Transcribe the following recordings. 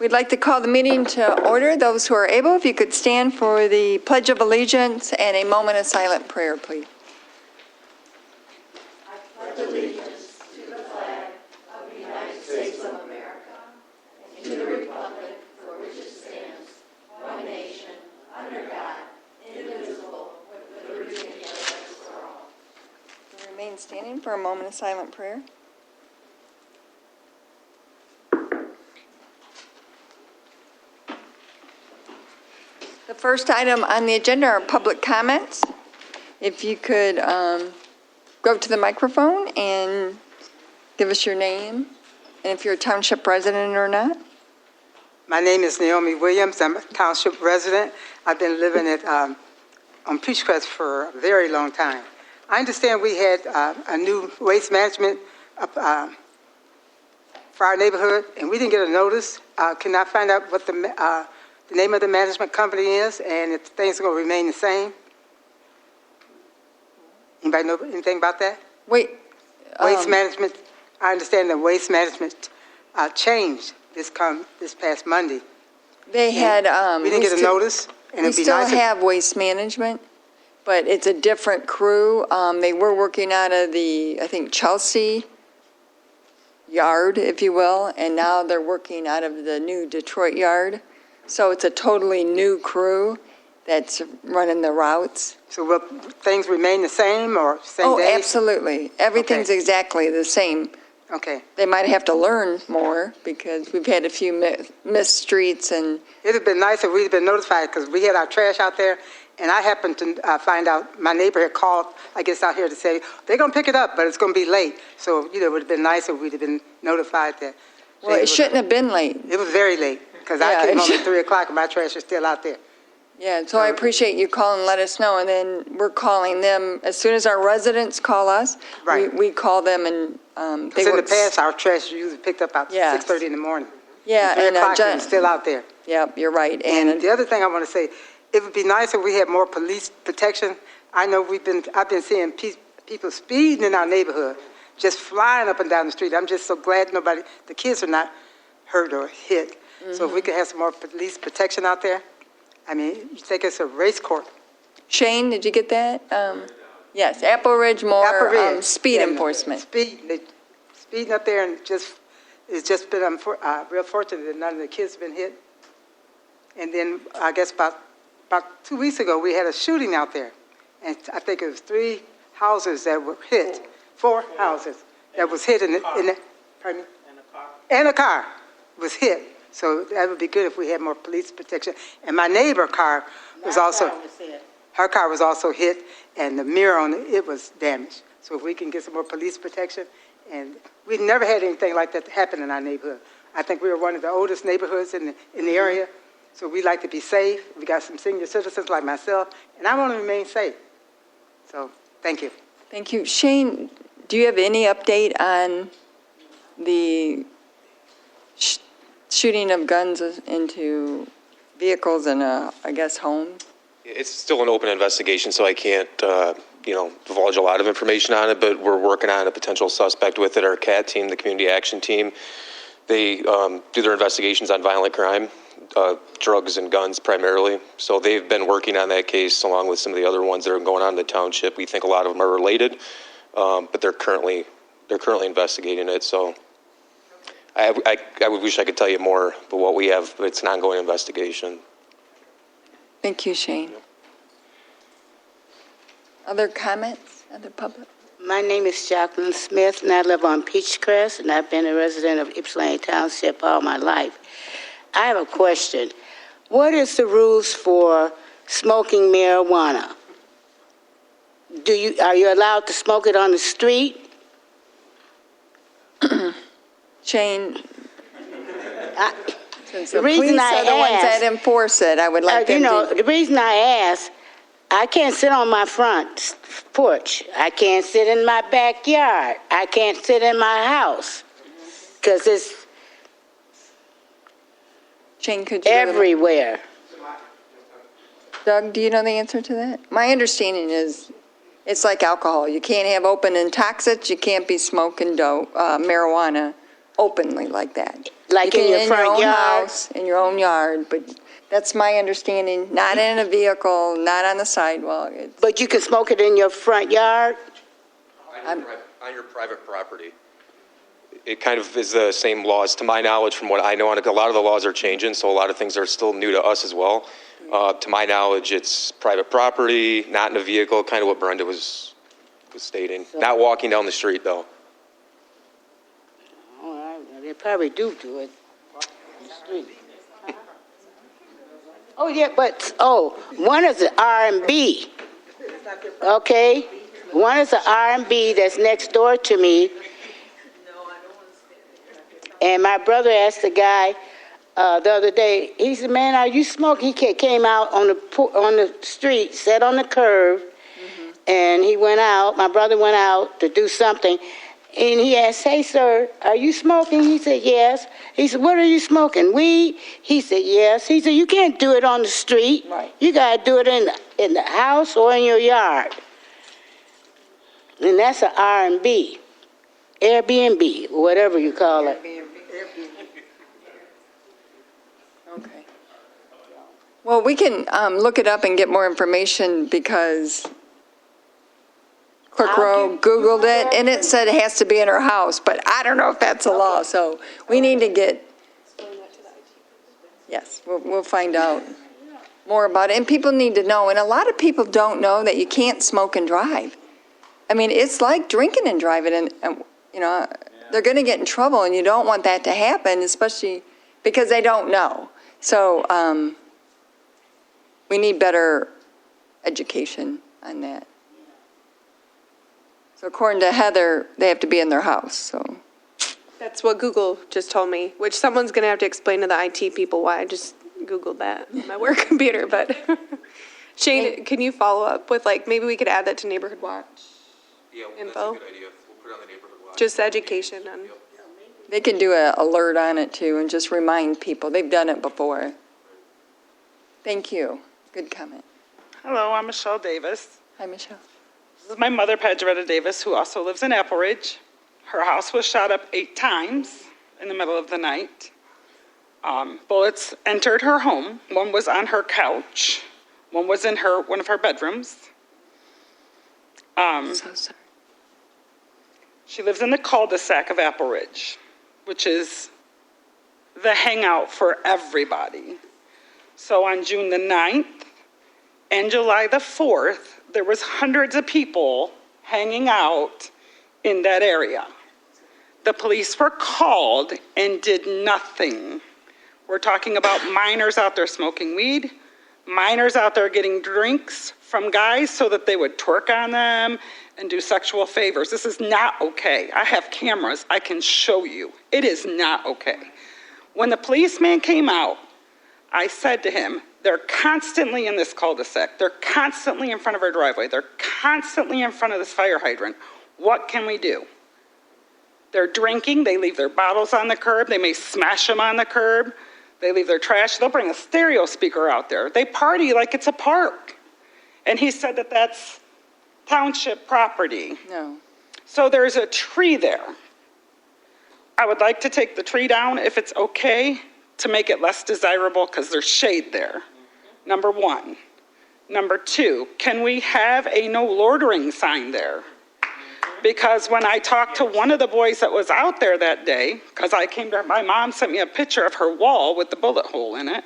We'd like to call the meeting to order. Those who are able, if you could stand for the Pledge of Allegiance and a moment of silent prayer, please. I pledge allegiance to the flag of the United States of America and to the republic for which it stands, one nation, under God, indivisible, with liberty and justice for all. Remain standing for a moment of silent prayer. The first item on the agenda are public comments. If you could go to the microphone and give us your name, and if you're a township resident or not. My name is Naomi Williams. I'm a township resident. I've been living on Peachcrest for a very long time. I understand we had a new waste management for our neighborhood, and we didn't get a notice. Can I find out what the name of the management company is, and if things are going to remain the same? Anybody know anything about that? Wait. Waste management. I understand the waste management changed this past Monday. They had. We didn't get a notice, and We it'd be still nice. have waste management, but it's a different crew. They were working out of the, I think, Chelsea yard, if you will, and now they're working out of the new Detroit yard. So it's a totally new crew that's running the routes. So will things remain the same or same Oh, day? absolutely. Everything's Okay. exactly the same. Okay. They might have to learn more because we've had a few missed streets and. It would have been nice if we'd been notified, because we had our trash out there, and I happened to find out my neighbor had called, I guess, out here to say, they're going to pick it up, but it's going to be late. So, it would have been nice if we'd have been notified that. Well, it shouldn't have been late. It was very late, because Yeah, I came it home at should- 3 o'clock and my trash is still out there. Yeah, so I appreciate you calling and let us know, and then we're calling them, as soon as our residents call us, Right. we call them and they Because in the work. past, our trash was usually picked up about Yes. 6:30 in the morning. Yeah, 3 and o'clock and it's still out there. Yep, you're right. And the other thing I want to say, it would be nice if we had more police protection. I know I've been seeing people speeding in our neighborhood, just flying up and down the street. I'm just so glad the kids are not hurt or hit. So if we could have some more police protection out there, I mean, you think it's a race course. Shane, did you get that? Yes, Apple Ridge more Apple Ridge, speed yeah, enforcement. Speeding up there, and it's just been real fortunate that none of the kids have been hit. And then I guess about 2 weeks ago, we had a shooting out there. And I think it was 3 houses that were hit, 4 houses that was hit in the pardon me? And a car was hit. So that would be good if we had more police protection. And my neighbor's car was also, her car was also hit, and the mirror on it was damaged. So if we can get some more police protection, and we've never had anything like that happen in our neighborhood. I think we were one of the oldest neighborhoods in the area, so we like to be safe. We got some senior citizens like myself, and I want to remain safe. So thank you. Thank you. Shane, do you have any update on the shooting of guns into vehicles and, I guess, homes? It's still an open investigation, so I can't, divulge a lot of information on it, but we're working on a potential suspect with it. Our CAT team, the Community Action Team, they do their investigations on violent crime, drugs and guns primarily. So they've been working on that case along with some of the other ones that are going on in the township. We think a lot of them are related, but they're currently investigating it. So I wish I could tell you more, but what we have, it's an ongoing investigation. Thank you, Shane. Other comments, other public? My name is Jacqueline Smith, and I live on Peachcrest, and I've been a resident of Ypsilanti Township all my life. I have a question. What is the rules for smoking marijuana? Are you allowed to smoke it on the street? Shane, since the The reason police I are the ones that asked- enforce it, I would like them to. The reason I ask, I can't sit on my front porch. I can't sit in my backyard. I can't sit in my house because it's Shane, could you? everywhere. Doug, do you know the answer to that? My understanding is it's like alcohol. You can't have open intoxicants. You can't be smoking marijuana openly like that. Like You in can your front own yard? house, in your own yard, but that's my understanding, not in a vehicle, not on the sidewalk. It's- But you can smoke it in your front yard? On your private property. It kind of is the same laws, to my knowledge, from what I know. And a lot of the laws are changing, so a lot of things are still new to us as well. To my knowledge, it's private property, not in a vehicle, kind of what Brenda was stating. Not walking down the street, though. Oh, they probably do it. On the street. Oh, yeah, one is the R&B, okay? One is the R&B that's next door to me. And my brother asked the guy the other day, he said, man, are you smoking? He came out on the street, sat on the curb, and he went out, my brother went out to do something, and he asked, hey, sir, are you smoking? He said, yes. He said, what are you smoking, weed? He said, yes. He said, you can't do it on the street. Right. You got to do it in the house or in your yard. And that's an R&B, Airbnb, whatever you call it. Okay. Well, we can look it up and get more information because Clerk Rowe Googled it and it said it has to be in her house, but I don't know if that's a law, so we need to get, yes, we'll find out more about it. And people need to know, and a lot of people don't know that you can't smoke and drive. I mean, it's like drinking and driving, and you know, they're going to get in trouble, and you don't want that to happen, especially because they don't know. So we need better education on that. So according to Heather, they have to be in their house, so. That's what Google just told me, which someone's going to have to explain to the IT people why I just Googled that on my work computer. But Shane, can you follow up with, like, maybe we could add that to Neighborhood Watch? Yeah, Info? that's a good idea. We'll put it on the neighborhood watch. Just education on. They can do an alert on it too and just remind people. They've done it before. Thank you. Good comment. Hello, I'm Michelle Davis. Hi, Michelle. This is my mother, Pedretta Davis, who also lives in Apple Ridge. Her house was shot up 8 times in the middle of the night. Bullets entered her home. One was on her couch. One was in one of her bedrooms. So sorry. She lives in the cul-de-sac of Apple Ridge, which is the hangout for everybody. So on June the 9th and July the 4th, there was hundreds of people hanging out in that area. The police were called and did nothing. We're talking about minors out there smoking weed, minors out there getting drinks from guys so that they would twerk on them and do sexual favors. This is not okay. I have cameras. I can show you. It is not okay. When the policeman came out, I said to him, they're constantly in this cul-de-sac. They're constantly in front of our driveway. They're constantly in front of this fire hydrant. What can we do? They're drinking. They leave their bottles on the curb. They may smash them on the curb. They leave their trash. They'll bring a stereo speaker out there. They party like it's a park. And he said that that's township property. No. So there's a tree there. I would like to take the tree down if it's okay to make it less desirable because there's shade there. Number one. Number two, can we have a no loitering sign there? Because when I talked to one of the boys that was out there that day, because my mom sent me a picture of her wall with the bullet hole in it.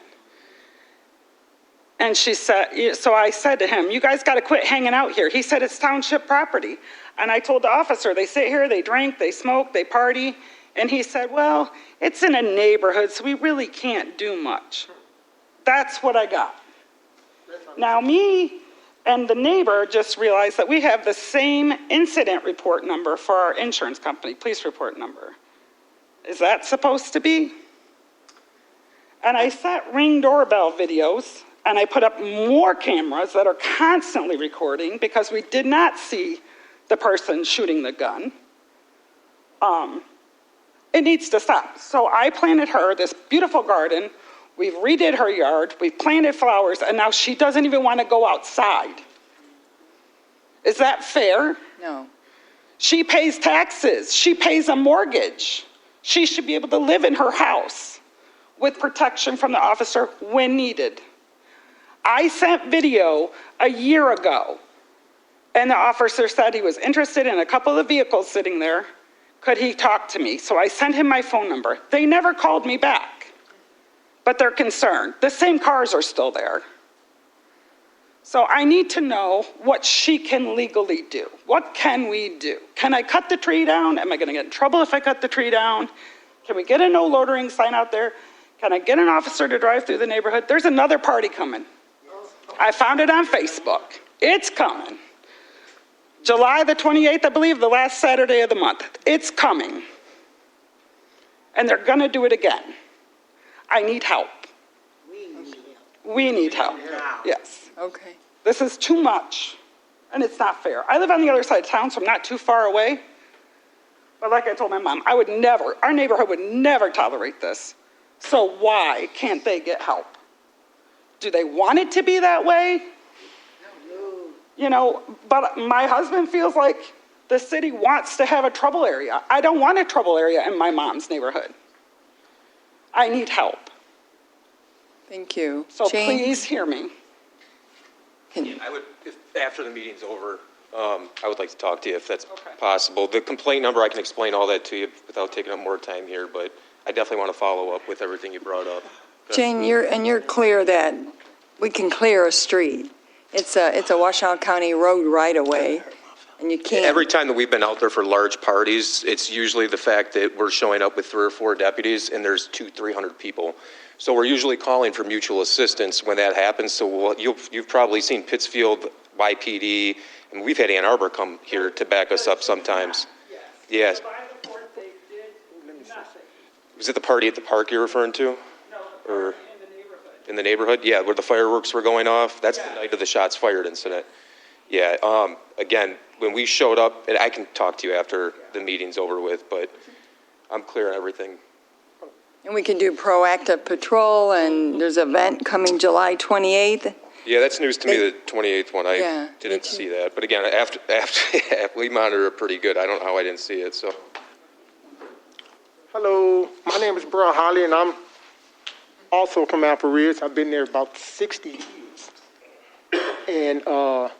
And she said, so I said to him, you guys got to quit hanging out here. He said, it's township property. And I told the officer, they sit here, they drink, they smoke, they party. And he said, well, it's in a neighborhood, so we really can't do much. That's what I got. Now, me and the neighbor just realized that we have the same incident report number for our insurance company, police report number. Is that supposed to be? And I set Ring doorbell videos, and I put up more cameras that are constantly recording because we did not see the person shooting the gun. It needs to stop. So I planted her this beautiful garden. We've redid her yard. We've planted flowers, and now she doesn't even want to go outside. Is that fair? No. She pays taxes. She pays a mortgage. She should be able to live in her house with protection from the officer when needed. I sent video a year ago, and the officer said he was interested in a couple of vehicles sitting there. Could he talk to me? So I sent him my phone number. They never called me back, but they're concerned. The same cars are still there. So I need to know what she can legally do. What can we do? Can I cut the tree down? Am I going to get in trouble if I cut the tree down? Can we get a no loitering sign out there? Can I get an officer to drive through the neighborhood? There's another party coming. I found it on Facebook. It's coming. July the 28th, I believe, the last Saturday of the month. It's coming. And they're going to do it again. I need help. We need help. Yes. Okay. This is too much, and it's not fair. I live on the other side of town, so I'm not too far away. But like I told my mom, our neighborhood would never tolerate this. So why can't they get help? Do they want it to be that way? You know, but my husband feels like the city wants to have a trouble area. I don't want a trouble area in my mom's neighborhood. I need help. Thank you. So Jane? please hear me. I would, if, after the meeting's over, I would like to talk to you if that's Okay. possible. The complaint number, I can explain all that to you without taking up more time here, but I definitely want to follow up with everything you brought up. Jane, you're clear that we can clear a street. It's a Washoe County road right away, and you can't. Every time that we've been out there for large parties, it's usually the fact that we're showing up with 3 or 4 deputies and there's 200-300 people. So we're usually calling for mutual assistance when that happens. So you've probably seen Pittsfield, YPD, and we've had Ann Arbor come here to back us up sometimes. Yes. Was it the party at the park you're referring to? No, or in the neighborhood? Yeah, where the fireworks were going off. That's the night of the shots fired incident. Yeah. Again, when we showed up, and I can talk to you after the meeting's over with, but I'm clear on everything. And we can do proactive patrol, and there's an event coming July 28th. Yeah, that's news to me, the 28th one. Yeah, I didn't see that. But again, after we monitor it pretty good. I don't know how I didn't see it, so. Hello, my name is Brian Holly, and I'm also from Apple Ridge. I've been there about 60 years. And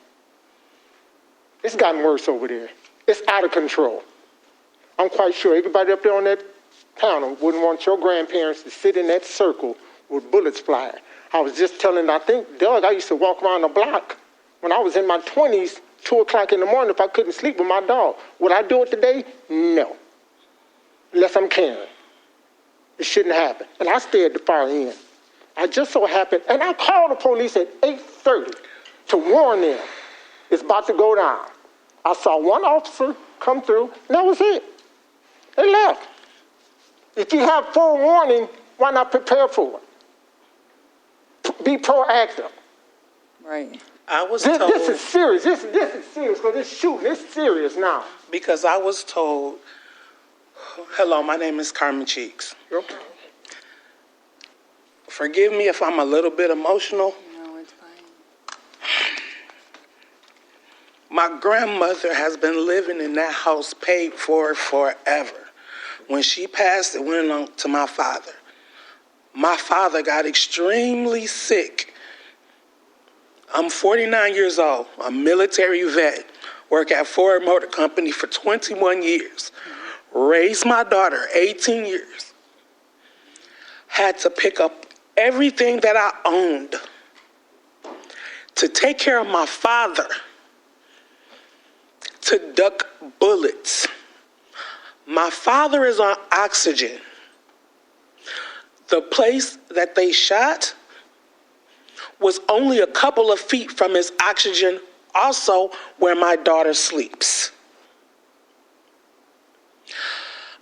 it's gotten worse over there. It's out of control. I'm quite sure everybody up there on that panel wouldn't want your grandparents to sit in that circle with bullets flying. I was just telling, I think, Doug, I used to walk around the block when I was in my 20s, 2 o'clock in the morning if I couldn't sleep with my dog. Would I do it today? No. Unless I'm caring. It shouldn't happen. And I stay at the far end. I just so happened, and I called the police at 8:30 to warn them it's about to go down. I saw one officer come through, and that was it. They left. If you have forewarning, why not prepare for it? Be proactive. Right. I was told, This is serious. This is serious because this shooting is serious now. because I was told, hello, my name is Carmen Cheeks. Okay. Forgive me if I'm a little bit emotional. No, it's fine. My grandmother has been living in that house paid for forever. When she passed, it went on to my father. My father got extremely sick. I'm 49 years old, a military vet, work at Ford Motor Company for 21 years, raised my daughter 18 years, had to pick up everything that I owned to take care of my father, to duck bullets. My father is on oxygen. The place that they shot was only a couple of feet from his oxygen, also where my daughter sleeps.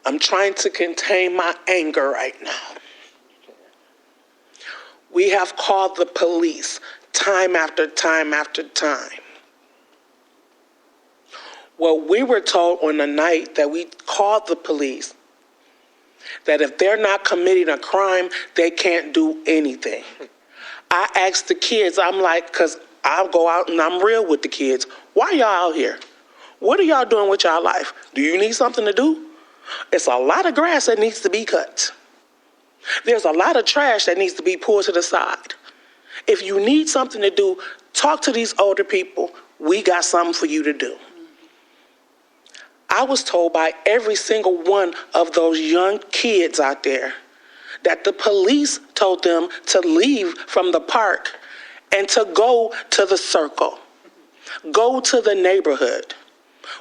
I'm trying to contain my anger right now. We have called the police time after time after time. Well, we were told on the night that we called the police that if they're not committing a crime, they can't do anything. I asked the kids, I'm like, because I'll go out and I'm real with the kids. Why y'all out here? What are y'all doing with y'all life? Do you need something to do? It's a lot of grass that needs to be cut. There's a lot of trash that needs to be pulled to the side. If you need something to do, talk to these older people. We got something for you to do. I was told by every single one of those young kids out there that the police told them to leave from the park and to go to the circle, go to the neighborhood.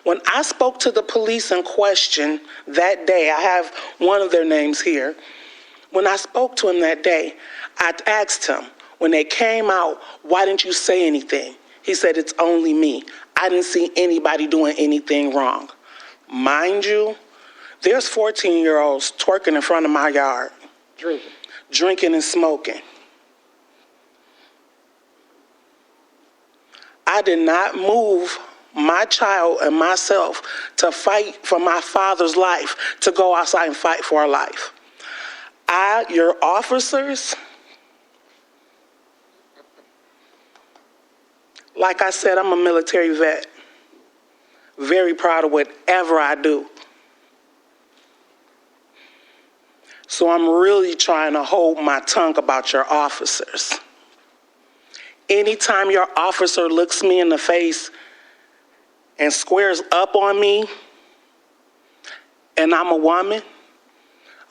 When I spoke to the police in question that day, I have one of their names here. When I spoke to him that day, I asked him, when they came out, why didn't you say anything? He said, it's only me. I didn't see anybody doing anything wrong. Mind you, there's 14-year-olds twerking in front of my yard. Drinking and smoking. I did not move my child and myself to fight for my father's life, to go outside and fight for our life. Your officers, like I said, I'm a military vet. Very proud of whatever I do. So I'm really trying to hold my tongue about your officers. Anytime your officer looks me in the face and squares up on me, and I'm a woman,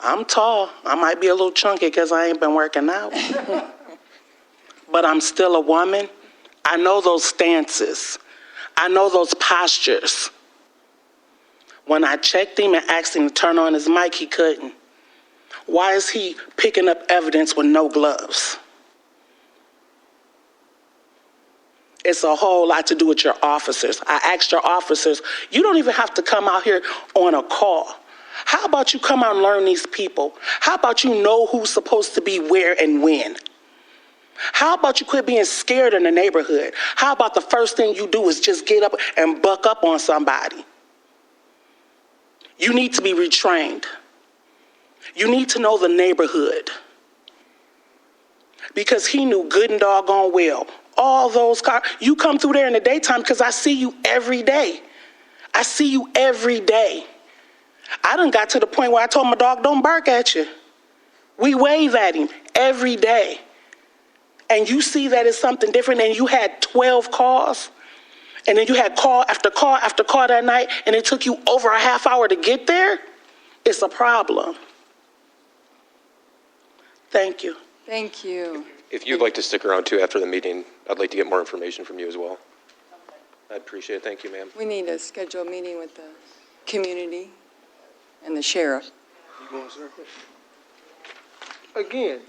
I'm tall. I might be a little chunky because I ain't been working out. But I'm still a woman. I know those stances. I know those postures. When I checked him and asked him to turn on his mic, he couldn't. Why is he picking up evidence with no gloves? It's a whole lot to do with your officers. I asked your officers, you don't even have to come out here on a call. How about you come out and learn these people? How about you know who's supposed to be where and when? How about you quit being scared in the neighborhood? How about the first thing you do is just get up and buck up on somebody? You need to be retrained. You need to know the neighborhood. Because he knew good and doggone well. All those cars, you come through there in the daytime because I see you every day. I see you every day. I done got to the point where I told my dog, don't bark at you. We wave at him every day. And you see that it's something different, and you had 12 calls, and then you had call after call after call that night, and it took you over a half hour to get there, it's a problem. Thank you. Thank you. If you'd like to stick around too after the meeting, I'd like to get more information from you as well. I'd appreciate it. Thank you, ma'am. We need to schedule a meeting with the community and the sheriff. Again,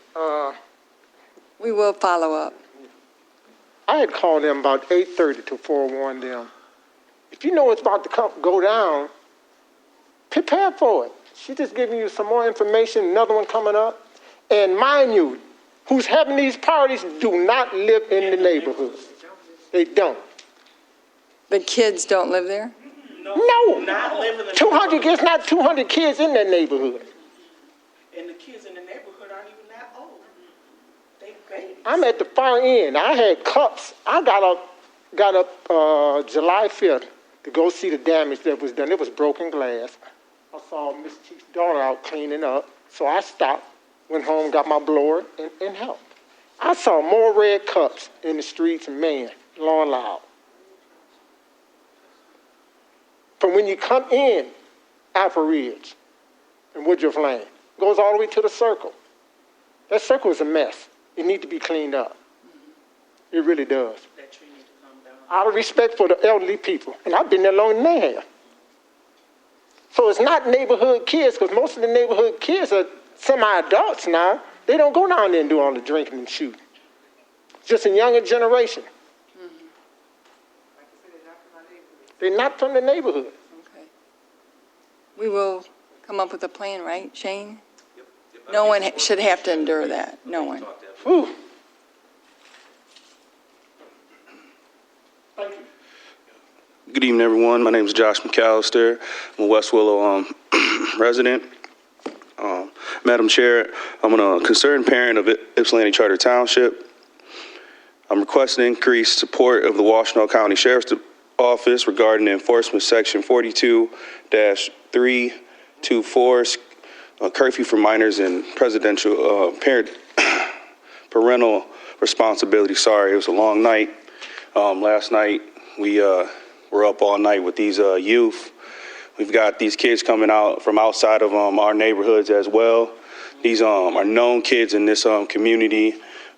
We will follow up. I had called them about 8:30 to forewarn them. If you know it's about to go down, prepare for it. She's just giving you some more information, another one coming up. And mind you, who's having these parties do not live in the neighborhood. They don't. The kids don't live there? No. Not living in 200, there's not 200 kids in that neighborhood. And the kids in the neighborhood aren't even that old. They babies. I'm at the far end. I had cups. I got up July 5th to go see the damage that was done. It was broken glass. I saw Miss Chief's daughter out cleaning up, so I stopped, went home, got my blower, and helped. I saw more red cups in the streets, and man, Lord loud. From when you come in Apple Ridge and Woodruff Lane, goes all the way to the circle. That circle is a mess. It needs to be cleaned up. It really does. That tree needs to come down. Out of respect for the elderly people, and I've been there longer than they have. So it's not neighborhood kids, because most of the neighborhood kids are semi-adults now. They don't go down there and do all the drinking and shooting. It's just a younger generation. They're not from the neighborhood. Okay. We will come up with a plan, right, Shane? Yep. No one should have to endure that. No one. Whew. Good evening, everyone. My name is Josh McAllister. I'm a West Willow resident. Madam Chair, I'm a concerned parent of Ypsilanti Township. I'm requesting increased support of the Washtenaw County Sheriff's Office regarding enforcement section 42-3 to force curfew for minors and parental responsibility. Sorry, it was a long night. Last night we were up all night with these youth. We've got these kids coming out from outside of our neighborhoods as well. These are known kids in this community.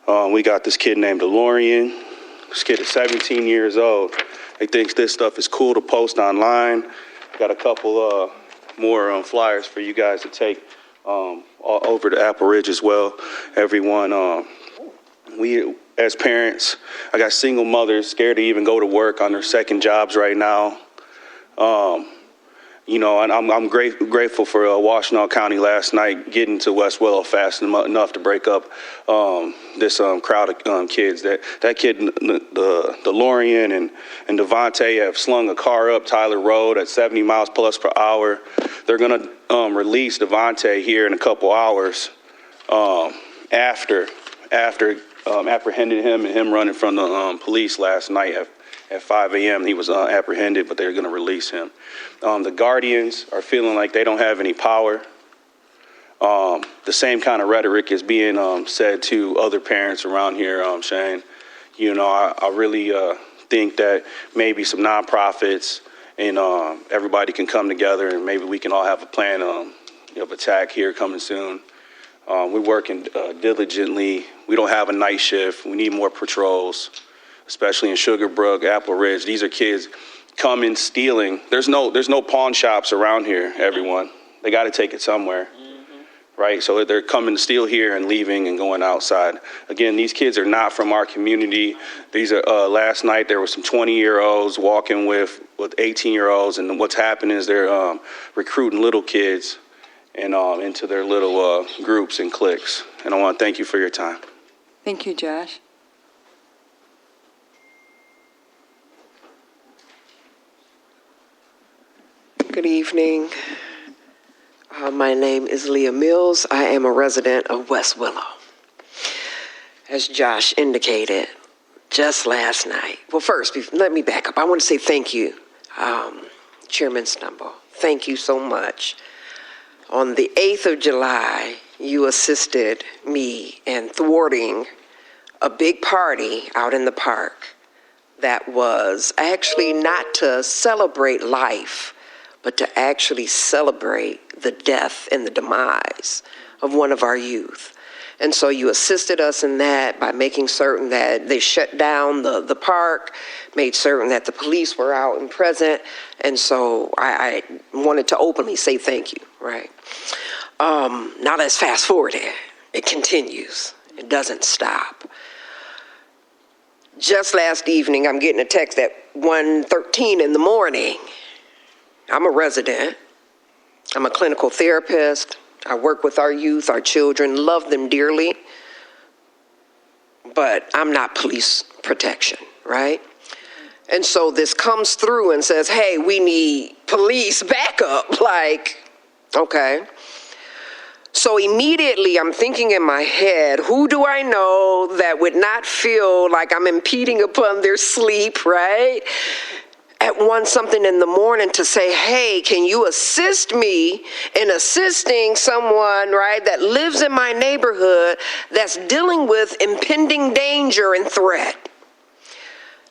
We got this kid named DeLorean. This kid is 17 years old. He thinks this stuff is cool to post online. Got a couple more flyers for you guys to take all over to Apple Ridge as well. Everyone, we as parents, I got single mothers scared to even go to work on their second jobs right now. You know, and I'm grateful for Washtenaw County last night getting to West Willow fast enough to break up this crowd of kids. That kid, the DeLorean and Devontae have slung a car up Tyler Road at 70 miles plus per hour. They're going to release Devontae here in a couple hours after apprehending him and him running from the police last night at 5 a.m. He was apprehended, but they're going to release him. The guardians are feeling like they don't have any power. The same kind of rhetoric is being said to other parents around here, Shane. You know, I really think that maybe some nonprofits and everybody can come together and maybe we can all have a plan of attack here coming soon. We're working diligently. We don't have a night shift. We need more patrols, especially in Sugarbrook, Apple Ridge. These are kids coming, stealing. There's no pawn shops around here, everyone. They got to take it somewhere, right? So they're coming to steal here and leaving and going outside. Again, these kids are not from our community. These are, last night there were some 20-year-olds walking with 18-year-olds, and what's happening is they're recruiting little kids and into their little groups and cliques. And I want to thank you for your time. Thank you, Josh. Good evening. My name is Leah Mills. I am a resident of West Willow. As Josh indicated, just last night. Well, first, let me back up. I want to say thank you, Chairman Stumble. Thank you so much. On the 8th of July, you assisted me in thwarting a big party out in the park that was actually not to celebrate life, but to actually celebrate the death and the demise of one of our youth. And so you assisted us in that by making certain that they shut down the park, made certain that the police were out and present. And so I wanted to openly say thank you, right? Now let's fast forward here. It continues. It doesn't stop. Just last evening, I'm getting a text at 1:13 in the morning. I'm a resident. I'm a clinical therapist. I work with our youth, our children, love them dearly, but I'm not police protection, right? And so this comes through and says, hey, we need police backup. Like, okay. So immediately I'm thinking in my head, who do I know that would not feel like I'm impeding upon their sleep, right? At 1-something in the morning to say, hey, can you assist me in assisting someone, right, that lives in my neighborhood that's dealing with impending danger and threat?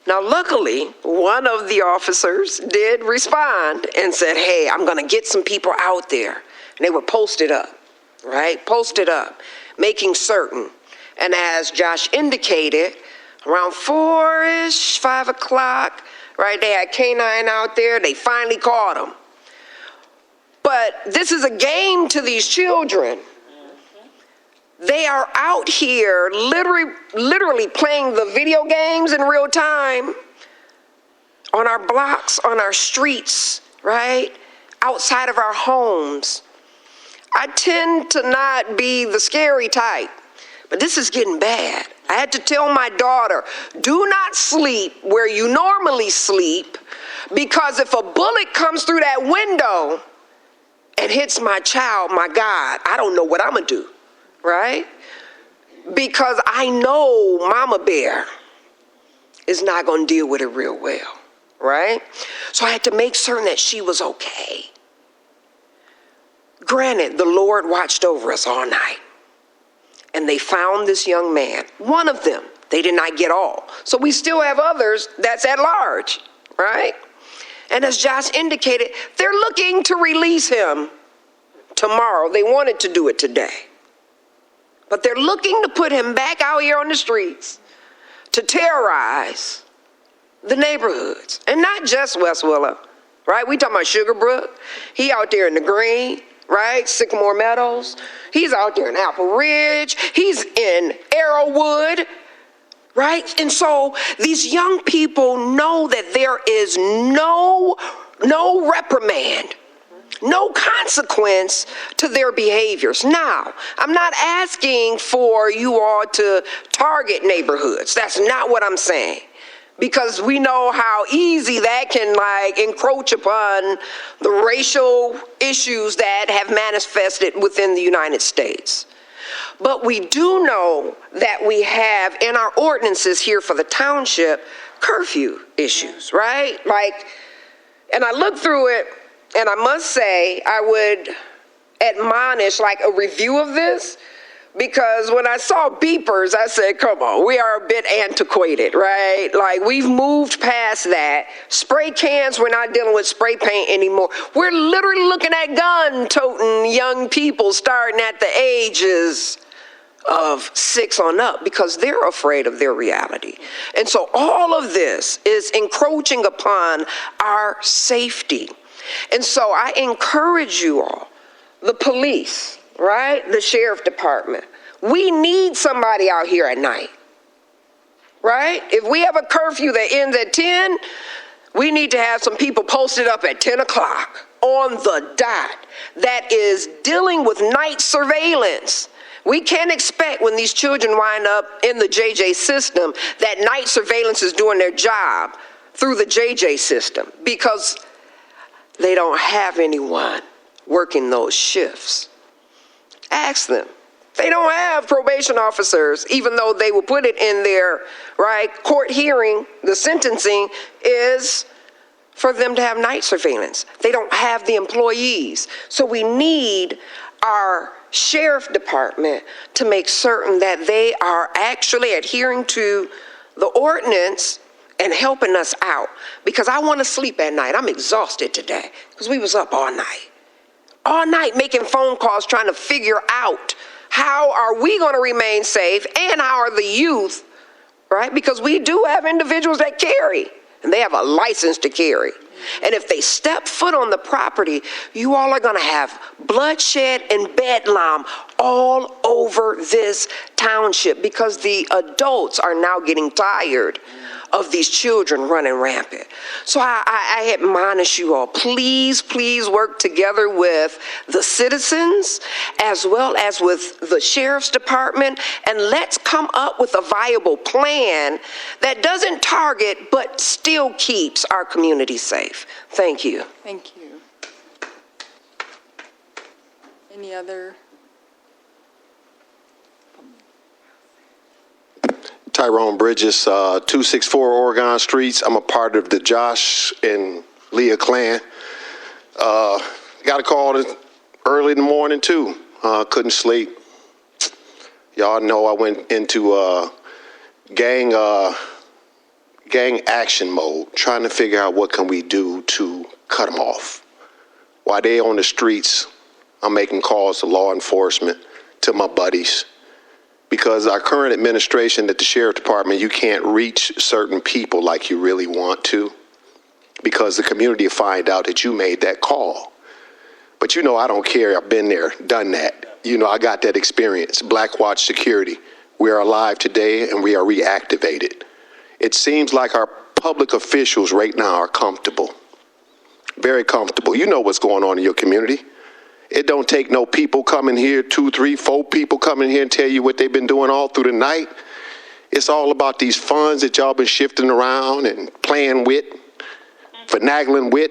Now, luckily, one of the officers did respond and said, hey, I'm going to get some people out there. And they were posted up, right, posted up, making certain. And as Josh indicated, around 4-ish, 5 o'clock, right, they had K-9 out there. They finally caught him. But this is a game to these children. They are out here literally playing the video games in real time on our blocks, on our streets, right, outside of our homes. I tend to not be the scary type, but this is getting bad. I had to tell my daughter, do not sleep where you normally sleep, because if a bullet comes through that window and hits my child, my God, I don't know what I'm gonna do, right? Because I know Mama Bear is not gonna deal with it real well, right? So I had to make certain that she was okay. Granted, the Lord watched over us all night. And they found this young man, one of them. They did not get all. So we still have others that's at large, right? And as Josh indicated, they're looking to release him tomorrow. They wanted to do it today. But they're looking to put him back out here on the streets to terrorize the neighborhoods. And not just West Willow, right? We talking about Sugarbrook. He out there in the Green, right? Sycamore Meadows. He's out there in Apple Ridge. He's in Arrowwood, right? And so these young people know that there is no reprimand, no consequence to their behaviors. Now, I'm not asking for you all to target neighborhoods. That's not what I'm saying. Because we know how easy that can encroach upon the racial issues that have manifested within the United States. But we do know that we have in our ordinances here for the township curfew issues, right? And I looked through it, and I must say I would admonish a review of this. Because when I saw beepers, I said, come on, we are a bit antiquated, right? We've moved past that. Spray cans, we're not dealing with spray paint anymore. We're literally looking at gun-toting young people starting at the ages of 6 on up because they're afraid of their reality. And so all of this is encroaching upon our safety. And so I encourage you all, the police, right? The sheriff department. We need somebody out here at night, right? If we have a curfew that ends at 10, we need to have some people posted up at 10 o'clock on the dot that is dealing with night surveillance. We can't expect when these children wind up in the JJ system that night surveillance is doing their job through the JJ system because they don't have anyone working those shifts. Ask them. They don't have probation officers, even though they will put it in their court hearing. The sentencing is for them to have night surveillance. They don't have the employees. So we need our sheriff department to make certain that they are actually adhering to the ordinance and helping us out. Because I want to sleep at night. I'm exhausted today because we was up all night. All night making phone calls trying to figure out how are we going to remain safe and how are the youth, right? Because we do have individuals that carry and they have a license to carry. And if they step foot on the property, you all are going to have bloodshed and bedlam all over this township because the adults are now getting tired of these children running rampant. So I admonish you all, please work together with the citizens as well as with the sheriff's department, and let's come up with a viable plan that doesn't target but still keeps our community safe. Thank you. Thank you. Any other? Tyrone Bridges, 264 Oregon Streets. I'm a part of the Josh and Leah clan. Got a call early in the morning too. Couldn't sleep. Y'all know I went into gang action mode, trying to figure out what can we do to cut them off. While they on the streets, I'm making calls to law enforcement, to my buddies. Because our current administration at the sheriff department, you can't reach certain people like you really want to because the community will find out that you made that call. But you know, I don't care. I've been there, done that. You know, I got that experience. Black Watch Security. We are alive today and we are reactivated. It seems like our public officials right now are comfortable, very comfortable. You know what's going on in your community. It don't take no people coming here, 2, 3, 4 people coming here and tell you what they've been doing all through the night. It's all about these funds that y'all been shifting around and playing with, finagling with.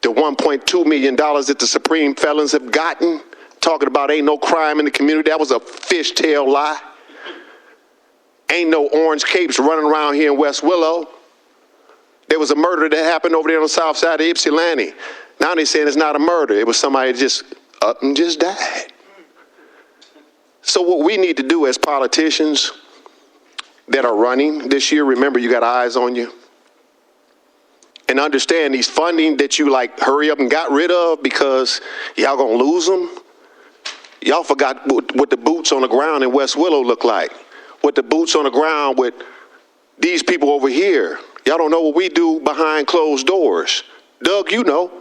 The $1.2 million that the Supreme felons have gotten, talking about ain't no crime in the community. That was a fishtail lie. Ain't no orange capes running around here in West Willow. There was a murder that happened over there on the south side of Ypsilanti. Now they're saying it's not a murder. It was somebody just up and just died. So what we need to do as politicians that are running this year, remember you got eyes on you. And understand these funding that you like hurry up and got rid of because y'all gonna lose them. Y'all forgot what the boots on the ground in West Willow look like. What the boots on the ground with these people over here. Y'all don't know what we do behind closed doors. Doug, you know.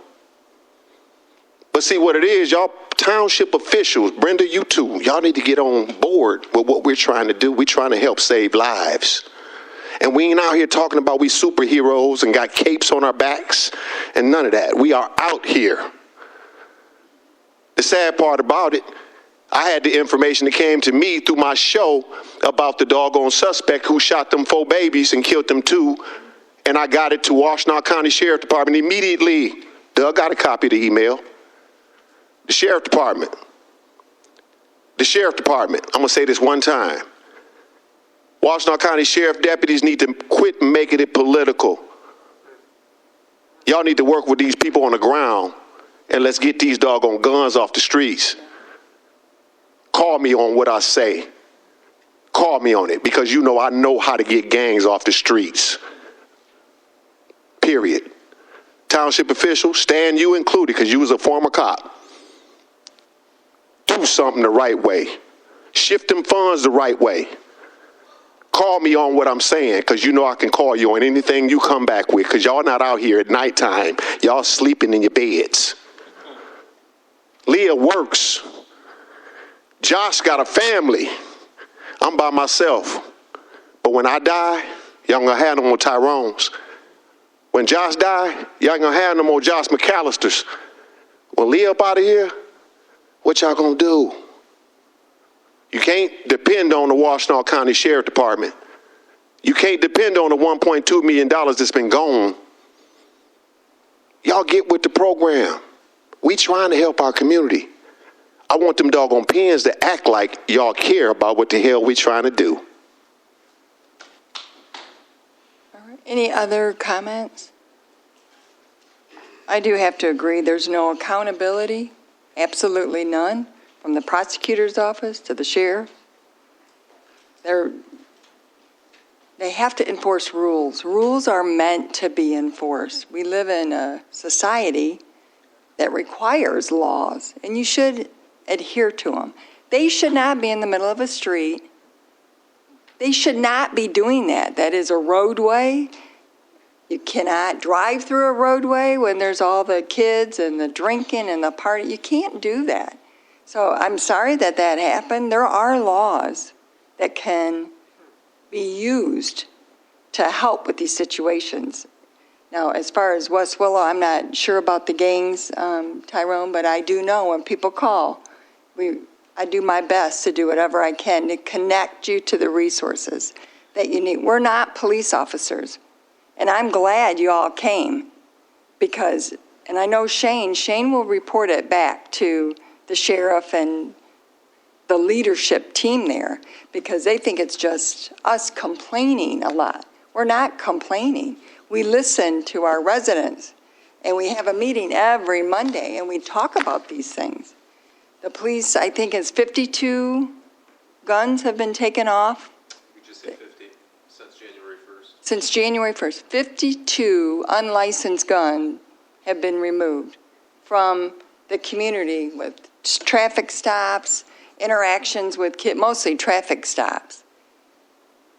But see what it is, y'all township officials, Brenda, you too, y'all need to get on board with what we're trying to do. We're trying to help save lives. And we ain't out here talking about we superheroes and got capes on our backs and none of that. We are out here. The sad part about it, I had the information that came to me through my show about the doggone suspect who shot them 4 babies and killed them 2. And I got it to Washtenaw County Sheriff Department immediately. Doug got a copy of the email. The Sheriff Department. I'm going to say this one time. Washtenaw County Sheriff deputies need to quit making it political. Y'all need to work with these people on the ground and let's get these doggone guns off the streets. Call me on what I say. Call me on it because you know I know how to get gangs off the streets. Period. Township officials, Stan, you included because you was a former cop. Do something the right way. Shift them funds the right way. Call me on what I'm saying because you know I can call you on anything you come back with because y'all not out here at nighttime. Y'all sleeping in your beds. Leah works. Josh got a family. I'm by myself. But when I die, y'all gonna have no more Tyrones. When Josh die, y'all ain't gonna have no more Josh McAllisters. When Leah up out of here, what y'all gonna do? You can't depend on the Washtenaw County Sheriff Department. You can't depend on the $1.2 million that's been gone. Y'all get with the program. We trying to help our community. I want them doggone pens to act like y'all care about what the hell we trying to do. All right. Any other comments? I do have to agree, there's no accountability, absolutely none, from the prosecutor's office to the sheriff. They have to enforce rules. Rules are meant to be enforced. We live in a society that requires laws, and you should adhere to them. They should not be in the middle of a street. They should not be doing that. That is a roadway. You cannot drive through a roadway when there's all the kids and the drinking and the party. You can't do that. So I'm sorry that that happened. There are laws that can be used to help with these situations. Now, as far as West Willow, I'm not sure about the gangs, Tyrone, but I do know when people call, I do my best to do whatever I can to connect you to the resources that you need. We're not police officers, and I'm glad you all came because, and I know Shane will report it back to the sheriff and the leadership team there because they think it's just us complaining a lot. We're not complaining. We listen to our residents, and we have a meeting every Monday, and we talk about these things. The police, I think it's 52 guns have been taken off. We just hit 50 since January 1st. Since January 1st, 52 unlicensed guns have been removed from the community with traffic stops, interactions with kids, mostly traffic stops.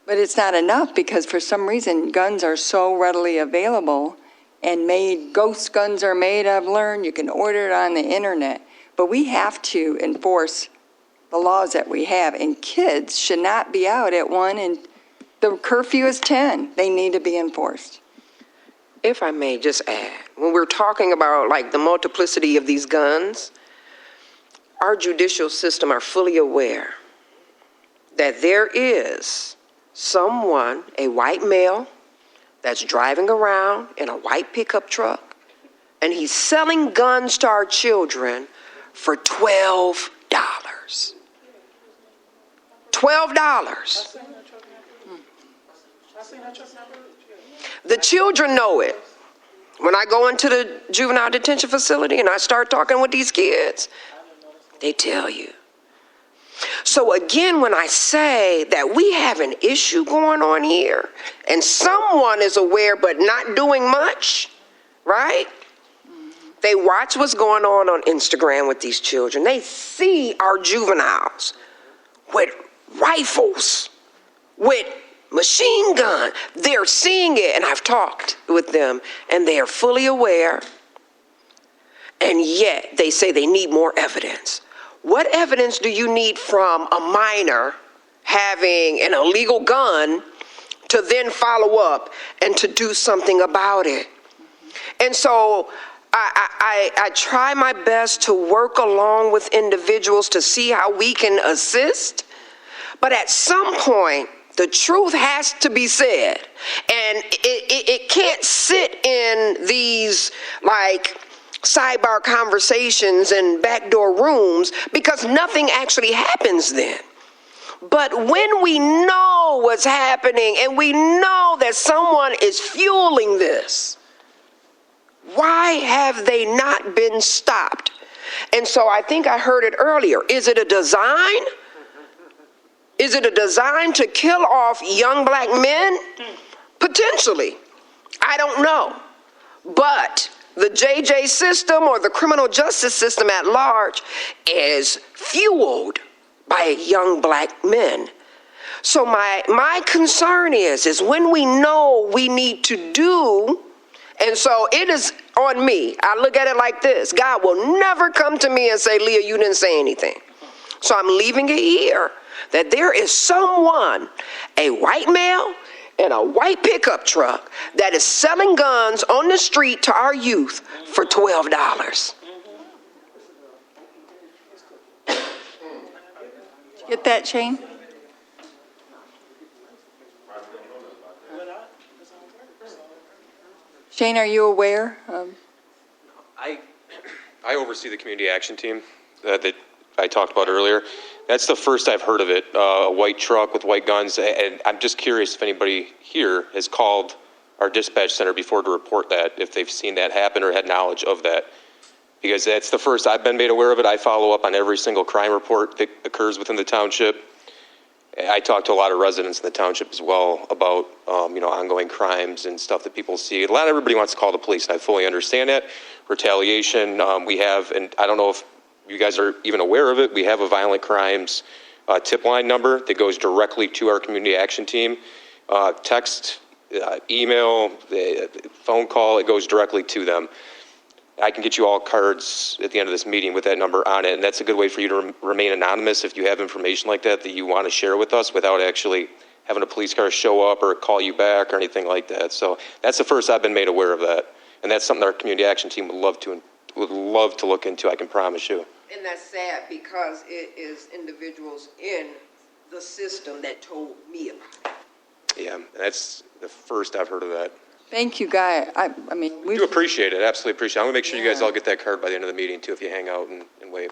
But it's not enough because for some reason guns are so readily available and ghost guns are made, I've learned. You can order it on the internet. But we have to enforce the laws that we have. And kids should not be out at 1 and the curfew is 10. They need to be enforced. If I may just add, when we're talking about like the multiplicity of these guns, our judicial system are fully aware that there is someone, a white male, that's driving around in a white pickup truck, and he's selling guns to our children for $12. $12. The children know it. When I go into the juvenile detention facility and I start talking with these kids, they tell you. So again, when I say that we have an issue going on here and someone is aware but not doing much, right? They watch what's going on Instagram with these children. They see our juveniles with rifles, with machine gun. They're seeing it, and I've talked with them, and they are fully aware, and yet they say they need more evidence. What evidence do you need from a minor having an illegal gun to then follow up and to do something about it? And so I try my best to work along with individuals to see how we can assist, but at some point, the truth has to be said, and it can't sit in these like sidebar conversations and backdoor rooms because nothing actually happens then. But when we know what's happening and we know that someone is fueling this, why have they not been stopped? And so I think I heard it earlier. Is it a design? Is it a design to kill off young black men? Potentially. I don't know. But the JJ system or the criminal justice system at large is fueled by young black men. So my concern is when we know we need to do, and so it is on me. I look at it like this. God will never come to me and say, Leah, you didn't say anything. So I'm leaving it here that there is someone, a white male in a white pickup truck, that is selling guns on the street to our youth for $12. Get that, Shane? Shane, are you aware? I oversee the community action team that I talked about earlier. That's the first I've heard of it, a white truck with white guns. And I'm just curious if anybody here has called our dispatch center before to report that, if they've seen that happen or had knowledge of that. Because that's the first I've been made aware of it. I follow up on every single crime report that occurs within the township. I talk to a lot of residents in the township as well about, ongoing crimes and stuff that people see. A lot of everybody wants to call the police, and I fully understand that. Retaliation, we have, and I don't know if you guys are even aware of it, we have a violent crimes tip line number that goes directly to our community action team. Text, email, phone call, it goes directly to them. I can get you all cards at the end of this meeting with that number on it, and that's a good way for you to remain anonymous if you have information like that you want to share with us without actually having a police car show up or call you back or anything like that. So that's the first I've been made aware of that, and that's something our community action team would love to look into, I can promise you. And that's sad because it is individuals in the system that told me about it. Yeah, that's the first I've heard of that. Thank you, Guy. I mean, We do appreciate it, absolutely appreciate it. I'm going to make sure you guys all get that card by the end of the meeting, too, if you hang out and wave.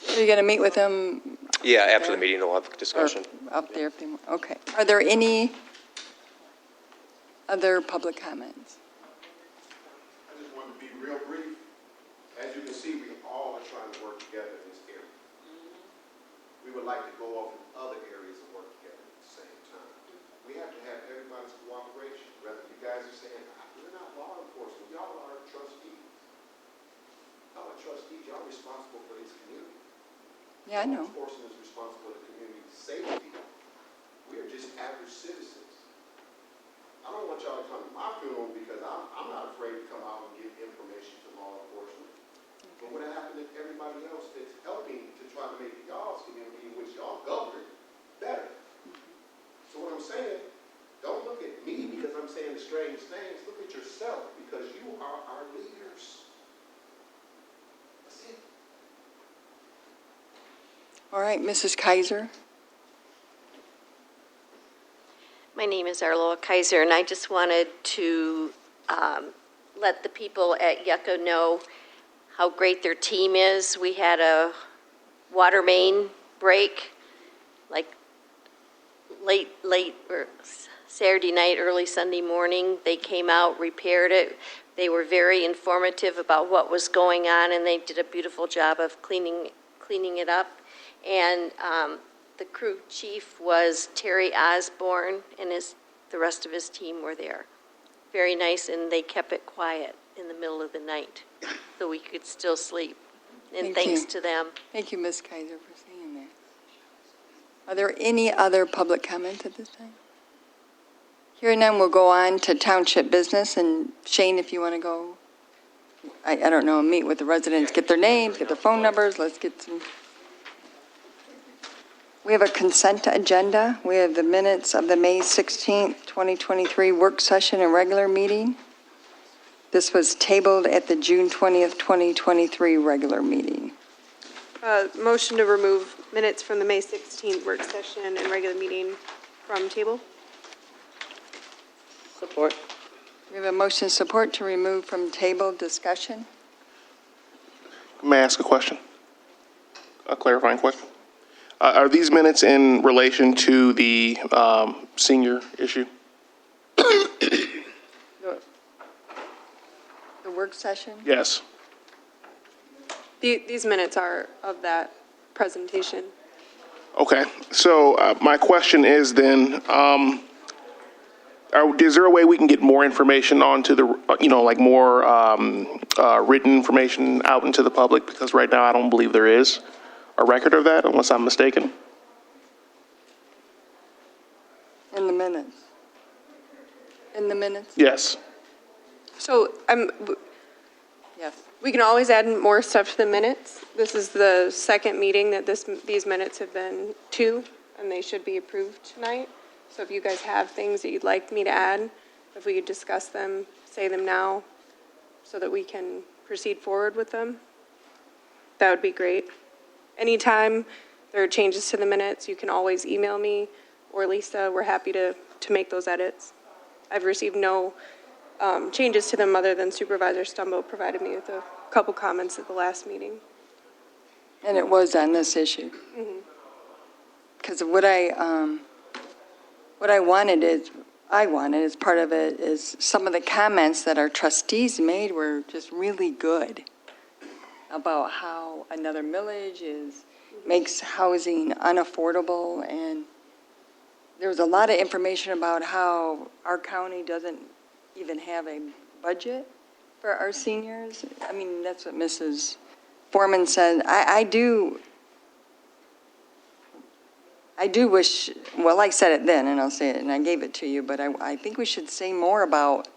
Are you going to meet with them? Yeah, after the meeting, we'll have a discussion. Up there, if they want. Okay. Are there any other public comments? I just want to be real brief. As you can see, we all are trying to work together in this area. We would like to go off in other areas and work together at the same time. We have to have everybody's cooperation, whether you guys are saying, we're not law enforcement, y'all are trustees. Y'all are trustees, y'all are responsible for this community. Yeah, I know. Law enforcement is responsible for the community's safety. We are just average citizens. I don't want y'all to come to my funeral because I'm not afraid to come out and give information to law enforcement. But what happened if everybody else that's helping to try to make y'all's community, which y'all govern, better? So what I'm saying, don't look at me because I'm saying the strange things. Look at yourself because you are our leaders. That's it. All right, Mrs. Kaiser. My name is Arloa Kaiser, and I just wanted to let the people at Yucca know how great their team is. We had a water main break like late or Saturday night, early Sunday morning. They came out, repaired it. They were very informative about what was going on, and they did a beautiful job of cleaning it up. And the crew chief was Terry Osborne, and the rest of his team were there. Very nice, and they kept it quiet in the middle of the night so we could still sleep. And Thank you. thanks to them. Thank you, Ms. Kaiser, for saying that. Are there any other public comments at this time? Hearing none, we'll go on to township business. And Shane, if you want to go, I don't know, meet with the residents, get their names, get their phone numbers, let's get some. We have a consent agenda. We have the minutes of the May 16th, 2023 work session and regular meeting. This was tabled at the June 20th, 2023 regular meeting. Motion to remove minutes from the May 16th work session and regular meeting from table. Support. We have a motion support to remove from table. Discussion. May I ask a question? A clarifying question? Are these minutes in relation to the senior issue? The work session? Yes. These minutes are of that presentation. Okay. So my question is then, is there a way we can get more information onto the, like more written information out into the public? Because right now I don't believe there is a record of that, unless I'm mistaken. In the minutes. In the minutes? Yes. So Yes. we can always add more stuff to the minutes. This is the second meeting that these minutes have been to, and they should be approved tonight. So if you guys have things that you'd like me to add, if we could discuss them, say them now, so that we can proceed forward with them, that would be great. Anytime there are changes to the minutes, you can always email me or Lisa. We're happy to make those edits. I've received no changes to them other than Supervisor Stumbo provided me with a couple comments at the last meeting. And it was on this issue. Because what I wanted as part of it is some of the comments that our trustees made were just really good about how another millage makes housing unaffordable, and there was a lot of information about how our county doesn't even have a budget for our seniors. I mean, that's what Mrs. Foreman said. I do wish, well, I said it then, and I'll say it, and I gave it to you, but I think we should say more about,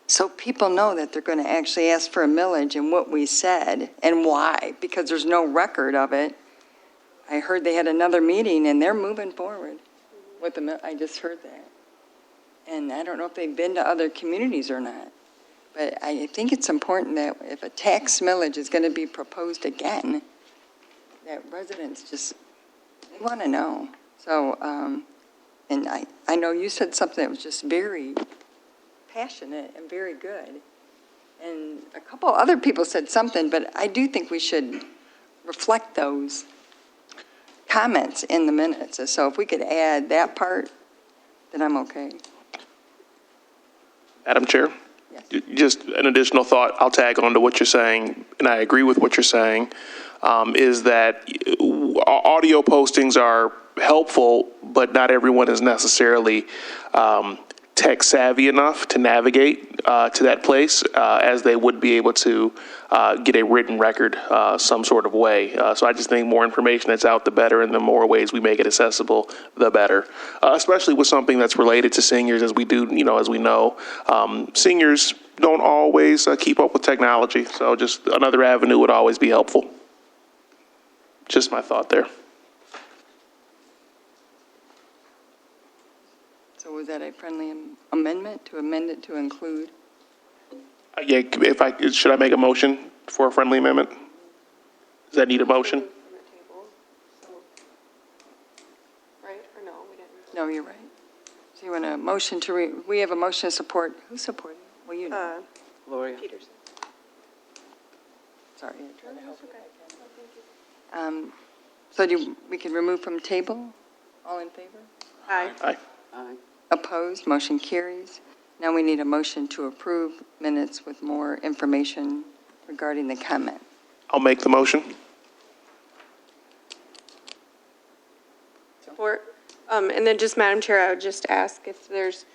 so people know that they're going to actually ask for a millage and what we said and why, because there's no record of it. I heard they had another meeting, and they're moving forward with the mill. I just heard that. And I don't know if they've been to other communities or not. But I think it's important that if a tax millage is going to be proposed again, that residents just, they want to know. So, and I know you said something that was just very passionate and very good. And a couple other people said something, but I do think we should reflect those comments in the minutes. So if we could add that part, then I'm okay. Madam Chair? Yes. Just an additional thought, I'll tag on to what you're saying, and I agree with what you're saying, is that audio postings are helpful, but not everyone is necessarily tech savvy enough to navigate to that place as they would be able to get a written record some sort of way. So I just think more information that's out, the better, and the more ways we make it accessible, the better. Especially with something that's related to seniors, as we do, as we know, seniors don't always keep up with technology. So just another avenue would always be helpful. Just my thought there. So was that a friendly amendment to amend it to include? Yeah, should I make a motion for a friendly amendment? Does that need a motion? Right, or no, we didn't. No, you're right. So you want a motion to, we have a motion to support, who supported? Well, you know. Gloria. Peterson. Sorry, I'm trying to help you. So we can remove from table? All in favor? Aye. Aye. Opposed? Motion carries. Now we need a motion to approve minutes with more information regarding the comment. I'll make the motion. Support. And then just, Madam Chair, I would just ask if there's,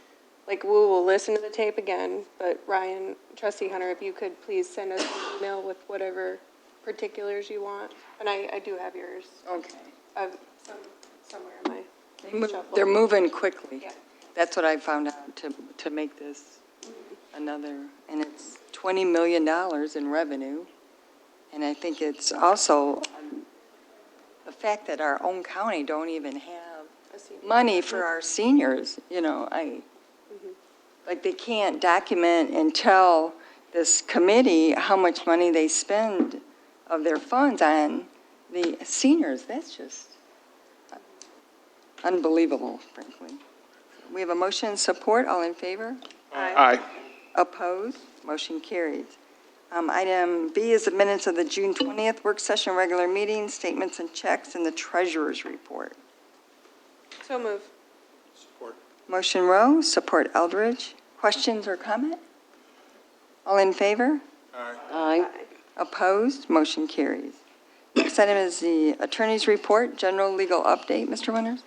like, we will listen to the tape again, but Ryan, Trustee Hunter, if you could please send us an email with whatever particulars you want. And I do have yours. Okay. Somewhere in my shuffle. They're moving quickly. Yeah. That's what I found out to make this another, and it's $20 million in revenue. And I think it's also the fact that our own county don't even have money for our seniors, like they can't document and tell this committee how much money they spend of their funds on the seniors. That's just unbelievable, frankly. We have a motion and support. All in favor? Aye. Opposed? Motion carries. Item B is the minutes of the June 20th work session regular meeting, statements and checks, and the treasurer's report. So move. Motion Rowe, support Eldridge. Questions or comment? All in favor? Aye. Opposed? Motion carries. Next item is the attorney's report, general legal update. Mr. Winters?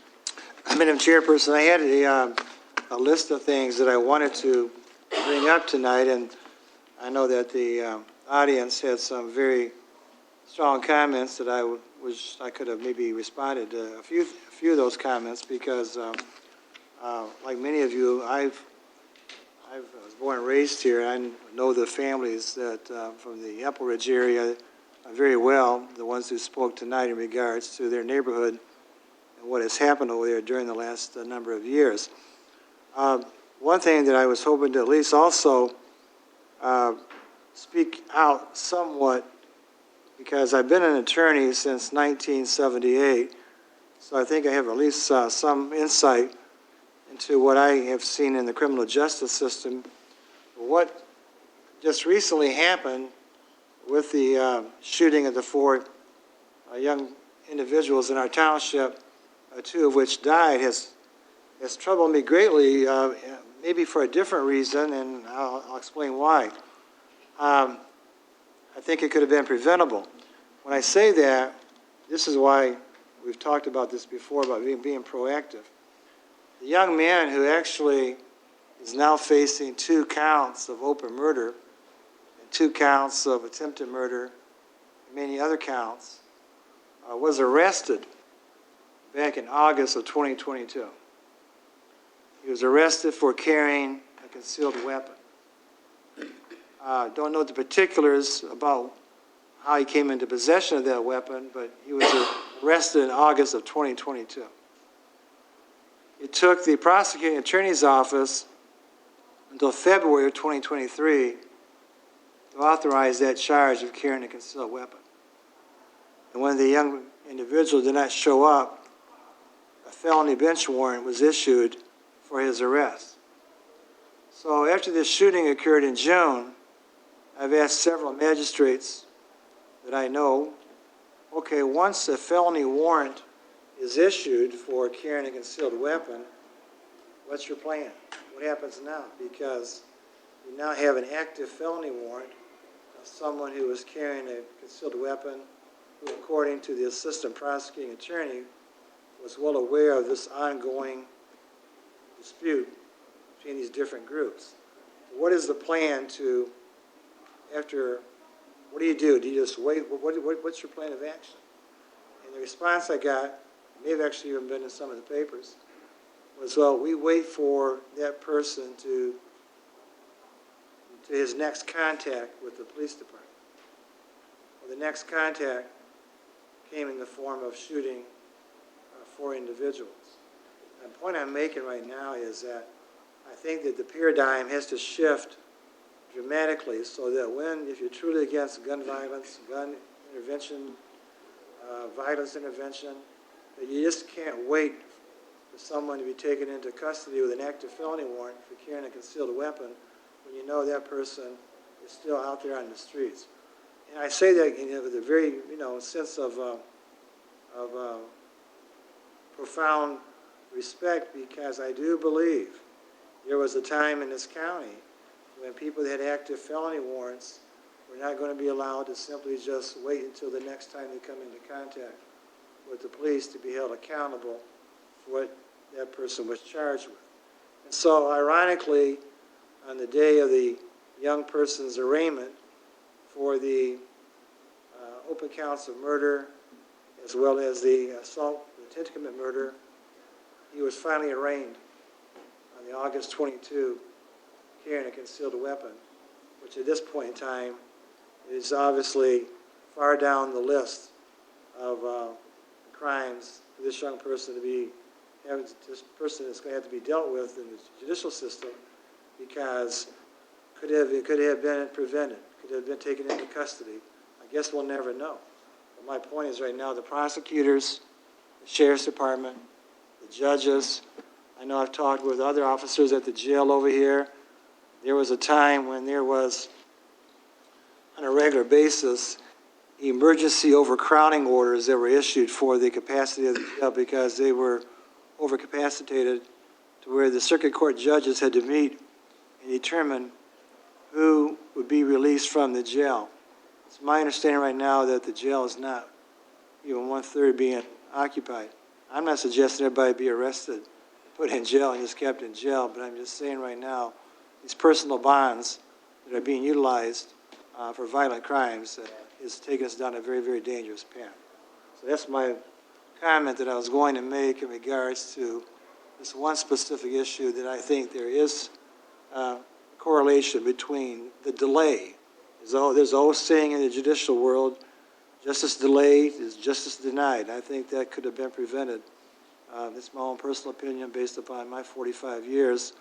Madam Chairperson, I had a list of things that I wanted to bring up tonight, and I know that the audience had some very strong comments that I wish I could have maybe responded to a few of those comments, because like many of you, I was born and raised here. I know the families that from the Apple Ridge area very well, the ones who spoke tonight in regards to their neighborhood and what has happened over there during the last number of years. One thing that I was hoping to at least also speak out somewhat, because I've been an attorney since 1978, so I think I have at least some insight into what I have seen in the criminal justice system. What just recently happened with the shooting of the four young individuals in our township, two of which died, has troubled me greatly, maybe for a different reason, and I'll explain why. I think it could have been preventable. When I say that, this is why we've talked about this before, about being proactive. The young man who actually is now facing 2 counts of open murder and 2 counts of attempted murder and many other counts was arrested back in August of 2022. He was arrested for carrying a concealed weapon. Don't know the particulars about how he came into possession of that weapon, but he was arrested in August of 2022. It took the prosecuting attorney's office until February of 2023 to authorize that charge of carrying a concealed weapon. And when the young individual did not show up, a felony bench warrant was issued for his arrest. So after this shooting occurred in June, I've asked several magistrates that I know, okay, once a felony warrant is issued for carrying a concealed weapon, what's your plan? What happens now? Because you now have an active felony warrant of someone who was carrying a concealed weapon, who, according to the assistant prosecuting attorney, was well aware of this ongoing dispute between these different groups. What is the plan to, after, what do you do? Do you just wait? What's your plan of action? And the response I got, may have actually even been in some of the papers, was, well, we wait for that person to his next contact with the police department. Well, the next contact came in the form of shooting 4 individuals. And the point I'm making right now is that I think that the paradigm has to shift dramatically, so that if you're truly against gun violence, gun intervention, violence intervention, that you just can't wait for someone to be taken into custody with an active felony warrant for carrying a concealed weapon when you know that person is still out there on the streets. And I say that with a very, sense of profound respect, because I do believe there was a time in this county when people that had active felony warrants were not going to be allowed to simply just wait until the next time they come into contact with the police to be held accountable for what that person was charged with. And so, ironically, on the day of the young person's arraignment for the open counts of murder, as well as the assault, the intent to commit murder, he was finally arraigned on the August 22 carrying a concealed weapon, which at this point in time is obviously far down the list of crimes for this young person to be, this person is going to have to be dealt with in the judicial system, because it could have been prevented, could have been taken into custody. I guess we'll never know. But my point is right now, the prosecutors, the sheriff's department, the judges, I know I've talked with other officers at the jail over here. There was a time when there was, on a regular basis, emergency overcrowding orders that were issued for the capacity of the jail because they were overcapacitated, to where the circuit court judges had to meet and determine who would be released from the jail. It's my understanding right now that the jail is not even 1/3 being occupied. I'm not suggesting everybody be arrested, put in jail, and just kept in jail, but I'm just saying right now, these personal bonds that are being utilized for violent crimes is taking us down a very, very dangerous path. So that's my comment that I was going to make in regards to this one specific issue, that I think there is a correlation between the delay. There's always saying in the judicial world, justice delayed is justice denied. I think that could have been prevented. It's my own personal opinion based upon my 45 years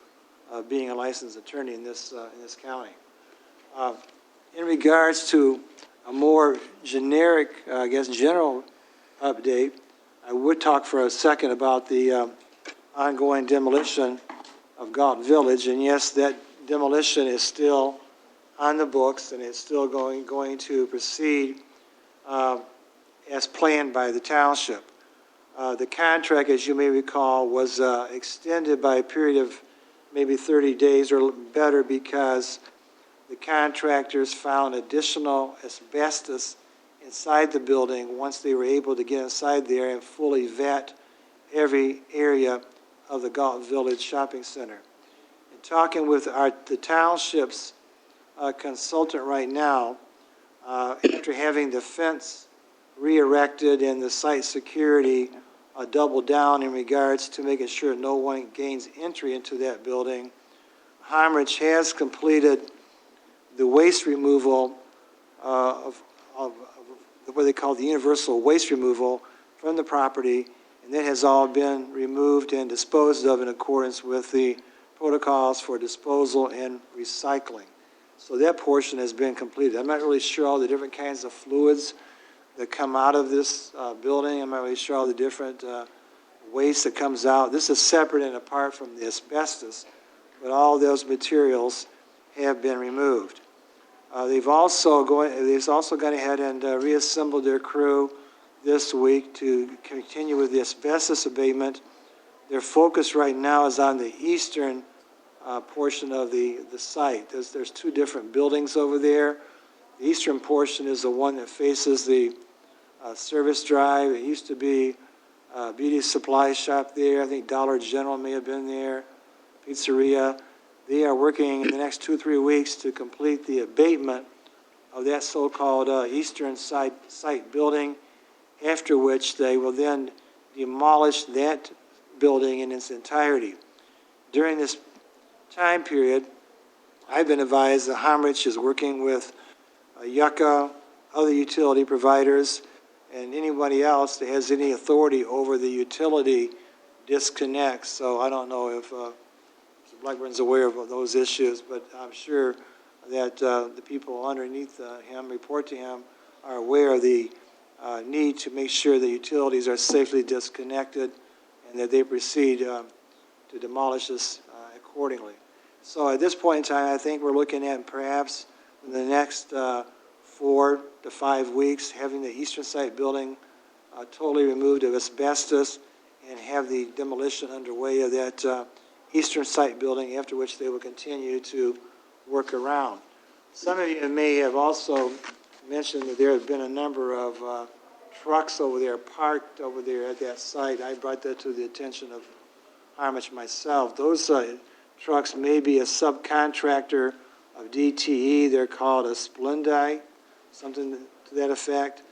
of being a licensed attorney in this county. In regards to a more generic, general update, I would talk for a second about the ongoing demolition of Galt Village. And yes, that demolition is still on the books, and it's still going to proceed as planned by the township. The contract, as you may recall, was extended by a period of maybe 30 days or better, because the contractors found additional asbestos inside the building once they were able to get inside there and fully vet every area of the Galt Village Shopping Center. In talking with the township's consultant right now, after having the fence re-erected and the site security doubled down in regards to making sure no one gains entry into that building, Homrich has completed the waste removal of what they call the universal waste removal from the property, and that has all been removed and disposed of in accordance with the protocols for disposal and recycling. So that portion has been completed. I'm not really sure all the different kinds of fluids that come out of this building. I'm not really sure all the different waste that comes out. This is separate and apart from the asbestos, but all those materials have been removed. They've also gone ahead and reassembled their crew this week to continue with the asbestos abatement. Their focus right now is on the eastern portion of the site. There's two different buildings over there. The eastern portion is the one that faces the service drive. It used to be a beauty supply shop there. I think Dollar General may have been there, pizzeria. They are working in the next 2-3 weeks to complete the abatement of that so-called eastern site building, after which they will then demolish that building in its entirety. During this time period, I've been advised that Homrich is working with Yucca, other utility providers, and anybody else that has any authority over the utility disconnects. So I don't know if Mr. Blackburn's aware of those issues, but I'm sure that the people underneath him, report to him, are aware of the need to make sure the utilities are safely disconnected and that they proceed to demolish this accordingly. So at this point in time, I think we're looking at perhaps in the next 4 to 5 weeks having the eastern site building totally removed of asbestos and have the demolition underway of that eastern site building, after which they will continue to work around. Some of you may have also mentioned that there have been a number of trucks over there, parked over there at that site. I brought that to the attention of Harmich myself. Those trucks may be a subcontractor of DTE. They're called a Splendide, something to that effect.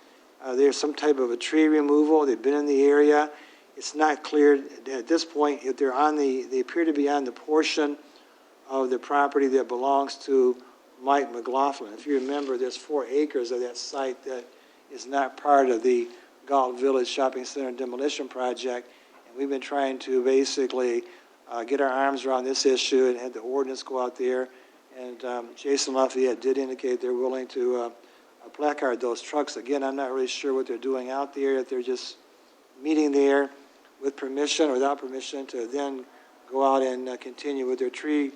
There's some type of a tree removal. They've been in the area. It's not clear at this point if they're on they appear to be on the portion of the property that belongs to Mike McLaughlin. If you remember, there's 4 acres of that site that is not part of the Galt Village Shopping Center demolition project. And we've been trying to basically get our arms around this issue and had the ordinance go out there. And Jason Lafayette did indicate they're willing to placard those trucks. Again, I'm not really sure what they're doing out there, if they're just meeting there with permission or without permission to then go out and continue with their tree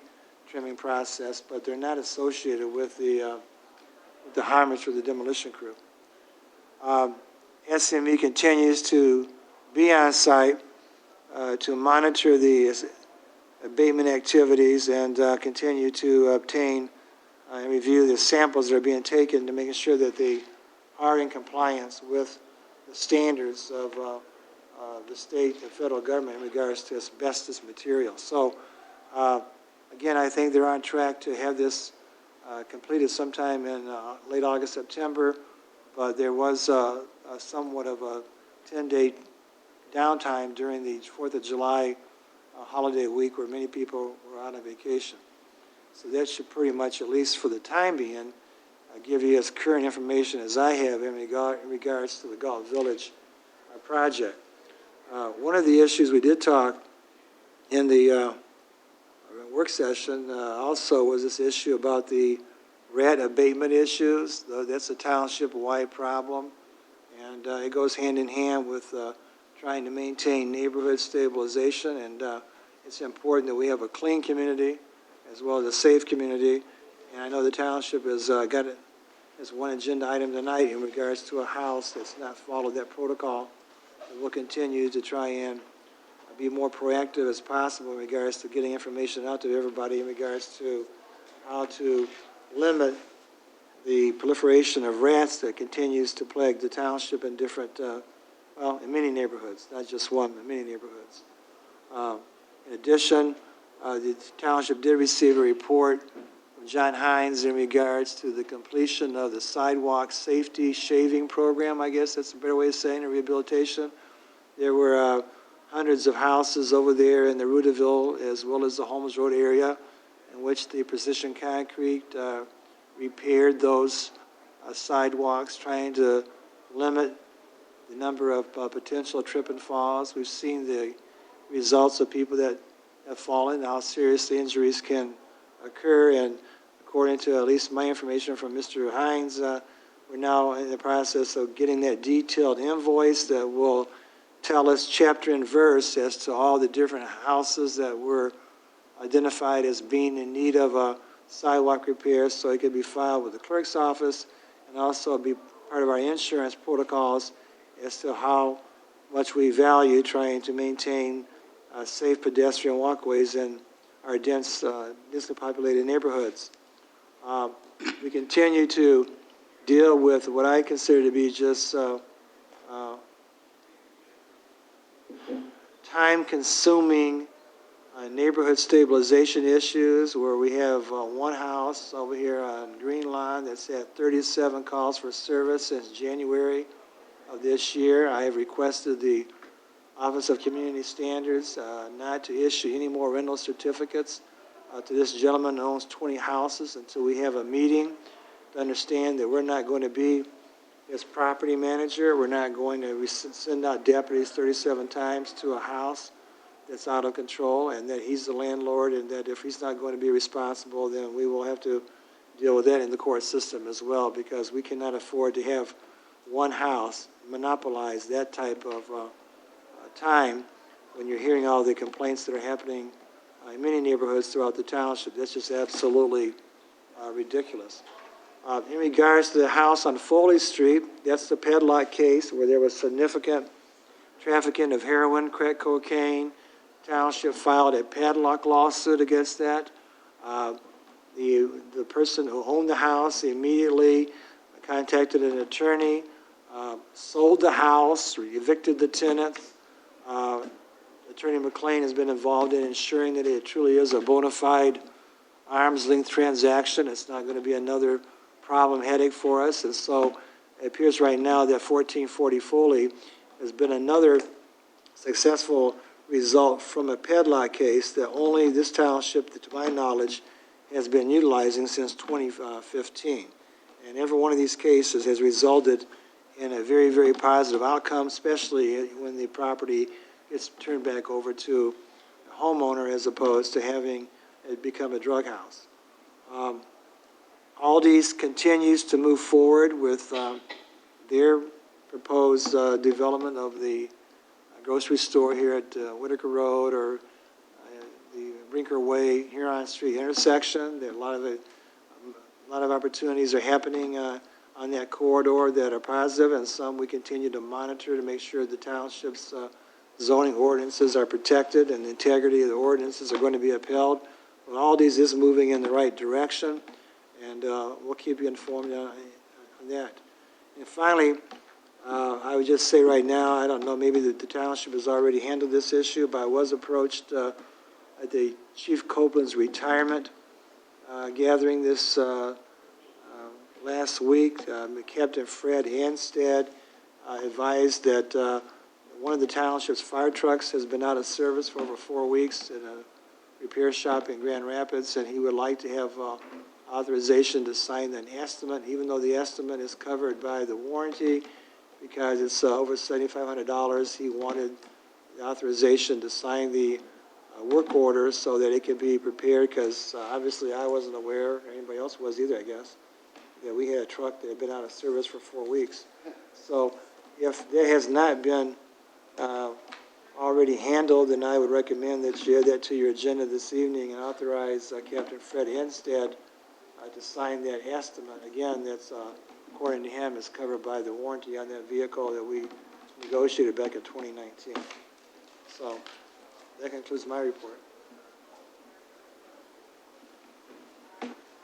trimming process, but they're not associated with the Harmich or the demolition crew. SME continues to be on site to monitor the abatement activities and continue to obtain and review the samples that are being taken to making sure that they are in compliance with the standards of the state and federal government in regards to asbestos material. So, again, I think they're on track to have this completed sometime in late August, September, but there was somewhat of a 10-day downtime during the 4th of July holiday week where many people were on a vacation. So that should pretty much, at least for the time being, give you as current information as I have in regards to the Galt Village project. One of the issues we did talk in the work session also was this issue about the rat abatement issues. That's a township-wide problem, and it goes hand in hand with trying to maintain neighborhood stabilization, and it's important that we have a clean community as well as a safe community. And I know the township has got it as one agenda item tonight in regards to a house that's not followed that protocol. And we'll continue to try and be more proactive as possible in regards to getting information out to everybody in regards to how to limit the proliferation of rats that continues to plague the township in different, well, in many neighborhoods, not just one, but many neighborhoods. In addition, the township did receive a report from John Hines in regards to the completion of the sidewalk safety shaving program, I guess that's a better way of saying it, rehabilitation. There were hundreds of houses over there in the Rudaville as well as the Holmes Road area in which the Precision Concrete repaired those sidewalks, trying to limit the number of potential trip and falls. We've seen the results of people that have fallen, how serious the injuries can occur, and according to at least my information from Mr. Hines, we're now in the process of getting that detailed invoice that will tell us chapter and verse as to all the different houses that were identified as being in need of a sidewalk repair, so it could be filed with the clerk's office and also be part of our insurance protocols as to how much we value trying to maintain safe pedestrian walkways in our densely populated neighborhoods. We continue to deal with what I consider to be just time-consuming neighborhood stabilization issues, where we have one house over here on Green Lawn that's had 37 calls for service since January of this year. I have requested the Office of Community Standards not to issue any more rental certificates to this gentleman who owns 20 houses until we have a meeting to understand that we're not going to be his property manager. We're not going to send out deputies 37 times to a house that's out of control, and that he's the landlord, and that if he's not going to be responsible, then we will have to deal with that in the court system as well, because we cannot afford to have one house monopolize that type of time when you're hearing all the complaints that are happening in many neighborhoods throughout the township. That's just absolutely ridiculous. In regards to the house on Foley Street, that's the padlock case where there was significant trafficking of heroin, crack cocaine. Township filed a padlock lawsuit against that. The person who owned the house immediately contacted an attorney, sold the house, evicted the tenant. Attorney McLean has been involved in ensuring that it truly is a bona fide arm's length transaction. It's not going to be another problem headache for us. And so it appears right now that 1440 Foley has been another successful result from a padlock case that only this township, to my knowledge, has been utilizing since 2015. And every one of these cases has resulted in a very, very positive outcome, especially when the property gets turned back over to a homeowner as opposed to having it become a drug house. Aldi's continues to move forward with their proposed development of the grocery store here at Whitaker Road or the Brinker Way, Huron Street intersection. There are a lot of opportunities are happening on that corridor that are positive, and some we continue to monitor to make sure the township's zoning ordinances are protected and the integrity of the ordinances are going to be upheld. But Aldi's is moving in the right direction, and we'll keep you informed on that. And finally, I would just say right now, I don't know, maybe the township has already handled this issue, but I was approached at the Chief Copeland's retirement gathering this last week. Captain Fred Anstead advised that one of the township's fire trucks has been out of service for over 4 weeks at a repair shop in Grand Rapids, and he would like to have authorization to sign an estimate, even though the estimate is covered by the warranty, because it's over $7,500. He wanted the authorization to sign the work order so that it could be prepared, because obviously I wasn't aware, or anybody else was either, I guess, that we had a truck that had been out of service for 4 weeks. So if that has not been already handled, then I would recommend that you add that to your agenda this evening and authorize Captain Fred Henstead to sign that estimate. Again, that's, according to him, is covered by the warranty on that vehicle that we negotiated back in 2019. So that concludes my report.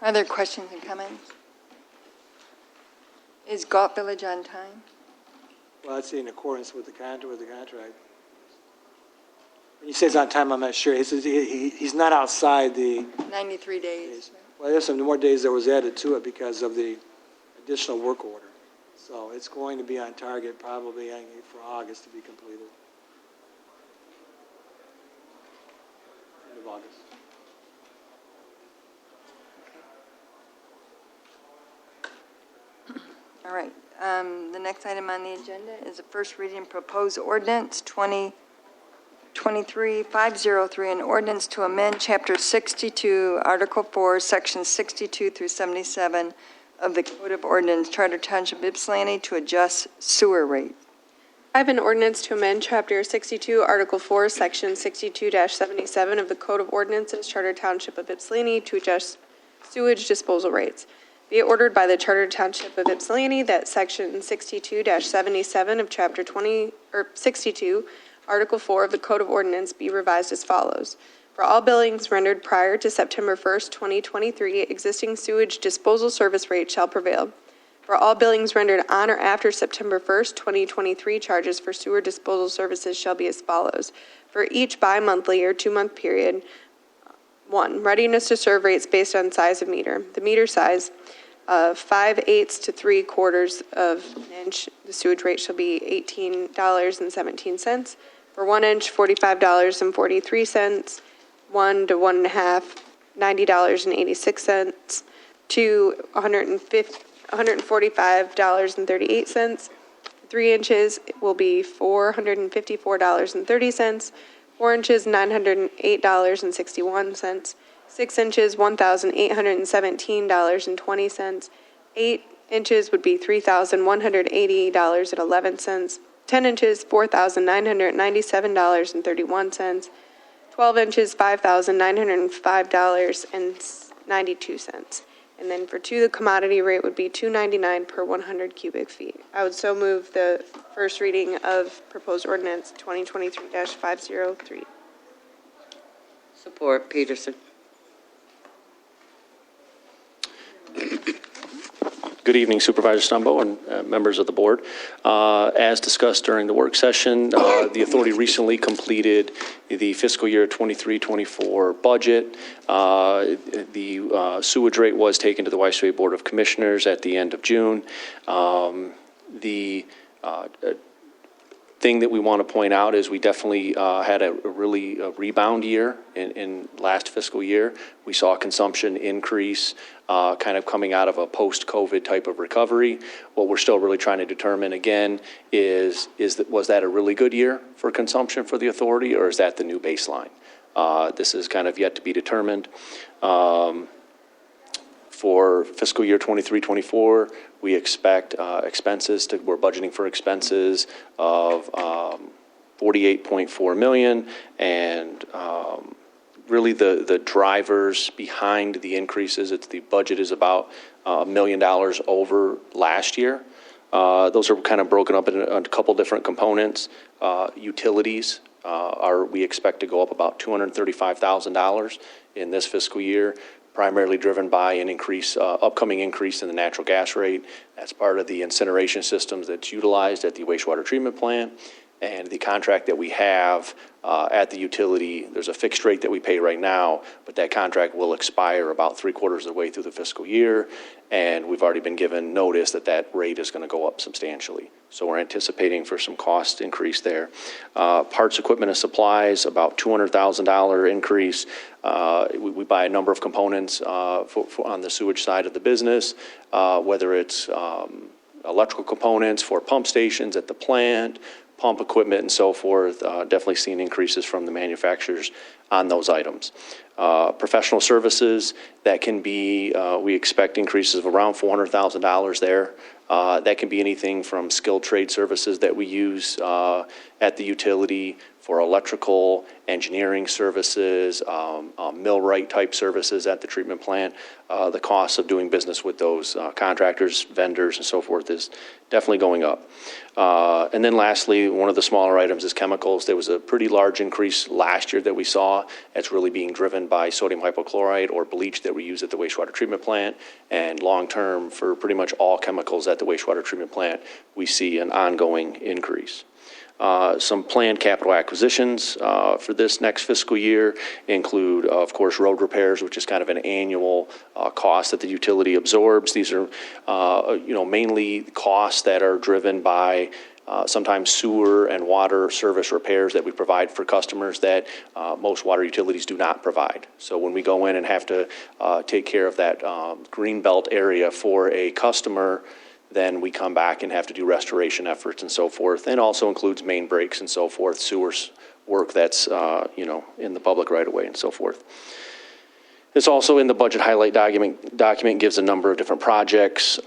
Are there questions and comments? Is Galt Village on time? Well, I'd say in accordance with the contract. When you say it's on time, I'm not sure. He's not outside the 93 days. Well, there's some more days that was added to it because of the additional work order. So it's going to be on target probably for August to be completed. End of August. All right. The next item on the agenda is a first reading proposed ordinance 2023-503, an ordinance to amend Chapter 62, Article 4, Sections 62 through 77 of the Code of Ordinance, Charter Township, Ypsilanti, to adjust sewer rate. I have an ordinance to amend Chapter 62, Article 4, Section 62-77 of the Code of Ordinances, Charter Township of Ypsilanti, to adjust sewage disposal rates. Be it ordered by the Charter Township of Ypsilanti that Section 62-77 of Chapter 62, Article 4 of the Code of Ordinance be revised as follows. For all billings rendered prior to September 1st, 2023, existing sewage disposal service rate shall prevail. For all billings rendered on or after September 1st, 2023, charges for sewer disposal services shall be as follows. For each bi-monthly or 2-month period, 1, readiness to serve rates based on size of meter. The meter size of 5/8 to 3/4 of an inch, the sewage rate shall be $18.17. For 1 inch, $45.43. 1 to 1.5, $90.86. 2, $145.38. 3 inches will be $454.30. 4 inches, $908.61. 6 inches, $1,817.20. 8 inches would be $3,180.11. 10 inches, $4,997.31. 12 inches, $5,905.92. And then for 2, the commodity rate would be $2.99 per 100 cubic feet. I would so move the first reading of proposed ordinance 2023-503. Support Peterson. Good evening, Supervisor Stumbo and members of the board. As discussed during the work session, the authority recently completed the fiscal year 23-24 budget. The sewage rate was taken to the Ypsilanti Board of Commissioners at the end of June. The thing that we want to point out is we definitely had a really rebound year in last fiscal year. We saw consumption increase kind of coming out of a post-COVID type of recovery. What we're still really trying to determine again is was that a really good year for consumption for the authority, or is that the new baseline? This is kind of yet to be determined. For fiscal year 23-24, we expect we're budgeting for expenses of $48.4 million, and really the drivers behind the increases, the budget is about $1 million over last year. Those are kind of broken up in a couple different components. Utilities we expect to go up about $235,000 in this fiscal year, primarily driven by an upcoming increase in the natural gas rate. That's part of the incineration systems that's utilized at the wastewater treatment plant. And the contract that we have at the utility, there's a fixed rate that we pay right now, but that contract will expire about 3/4 of the way through the fiscal year. And we've already been given notice that rate is going to go up substantially. So we're anticipating for some cost increase there. Parts, equipment, and supplies, about $200,000 increase. We buy a number of components on the sewage side of the business, whether it's electrical components for pump stations at the plant, pump equipment and so forth. Definitely seen increases from the manufacturers on those items. Professional services, that can be, we expect increases of around $400,000 there. That can be anything from skilled trade services that we use at the utility for electrical, engineering services, millwright type services at the treatment plant. The cost of doing business with those contractors, vendors, and so forth is definitely going up. And then lastly, one of the smaller items is chemicals. There was a pretty large increase last year that we saw. It's really being driven by sodium hypochlorite or bleach that we use at the wastewater treatment plant. And long-term, for pretty much all chemicals at the wastewater treatment plant, we see an ongoing increase. Some planned capital acquisitions for this next fiscal year include, of course, road repairs, which is kind of an annual cost that the utility absorbs. These are, mainly costs that are driven by sometimes sewer and water service repairs that we provide for customers that most water utilities do not provide. So when we go in and have to take care of that green belt area for a customer, then we come back and have to do restoration efforts and so forth, and also includes main breaks and so forth, sewers work that's, in the public right of way and so forth. It's also in the budget highlight document gives a number of different projects.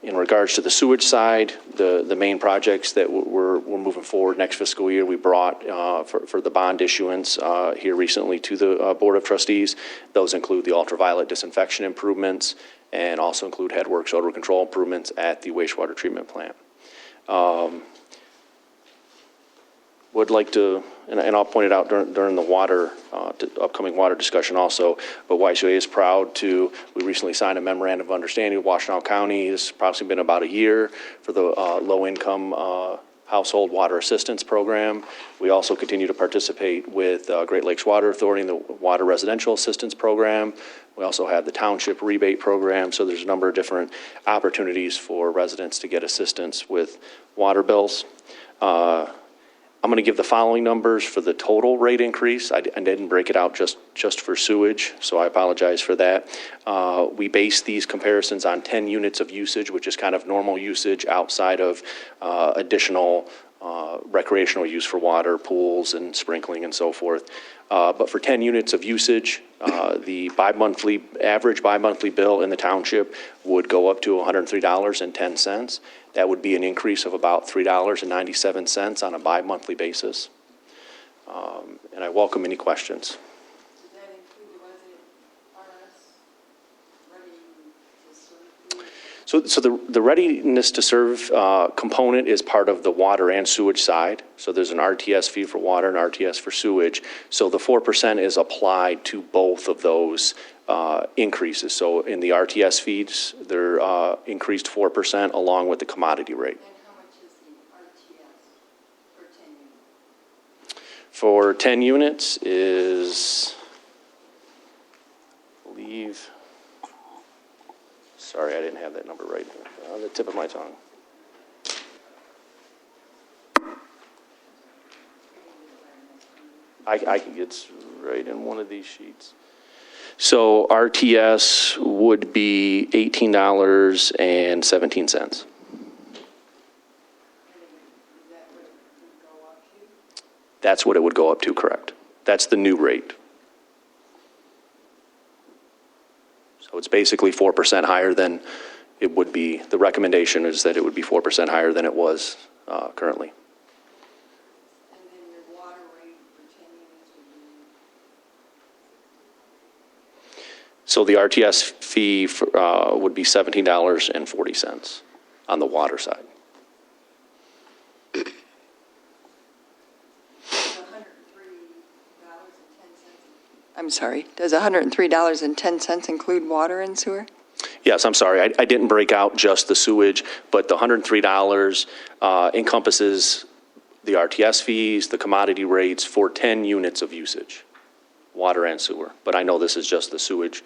In regards to the sewage side, the main projects that we're moving forward next fiscal year, we brought for the bond issuance here recently to the Board of Trustees. Those include the ultraviolet disinfection improvements and also include headworks odor control improvements at the wastewater treatment plant. Would like to, and I'll point it out during the upcoming water discussion also, but YCA is proud we recently signed a memorandum of understanding with Washtenaw County. It's probably been about a year for the low-income household water assistance program. We also continue to participate with Great Lakes Water Authority in the water residential assistance program. We also have the township rebate program, so there's a number of different opportunities for residents to get assistance with water bills. I'm going to give the following numbers for the total rate increase. I didn't break it out just for sewage, so I apologize for that. We base these comparisons on 10 units of usage, which is kind of normal usage outside of additional recreational use for water, pools, and sprinkling and so forth. But for 10 units of usage, the average bi-monthly bill in the township would go up to $103.10. That would be an increase of about $3.97 on a bi-monthly basis. And I welcome any questions. Does that include the resident RS ready So the readiness to serve component is part of the water and sewage side. So there's an RTS fee for water and RTS for sewage. So the 4% is applied to both of those increases. So in the RTS fees, they're increased 4% along with the commodity rate. And how much is the RTS for 10 units? For 10 units is, I believe, sorry, I didn't have that number right on the tip of my tongue. It's right in one of these sheets. So RTS would be $18.17. That's what it would go up to, correct? That's the new rate. So it's basically 4% higher than it would be. The recommendation is that it would be 4% higher than it was currently. And then your water rate for 10 units would be? So the RTS fee would be $17.40 on the water side. I'm sorry, does $103.10 include water and sewer? Yes, I'm sorry, I didn't break out just the sewage, but the $103 encompasses the RTS fees, the commodity rates for 10 units of usage, water and sewer. But I know this is just the sewage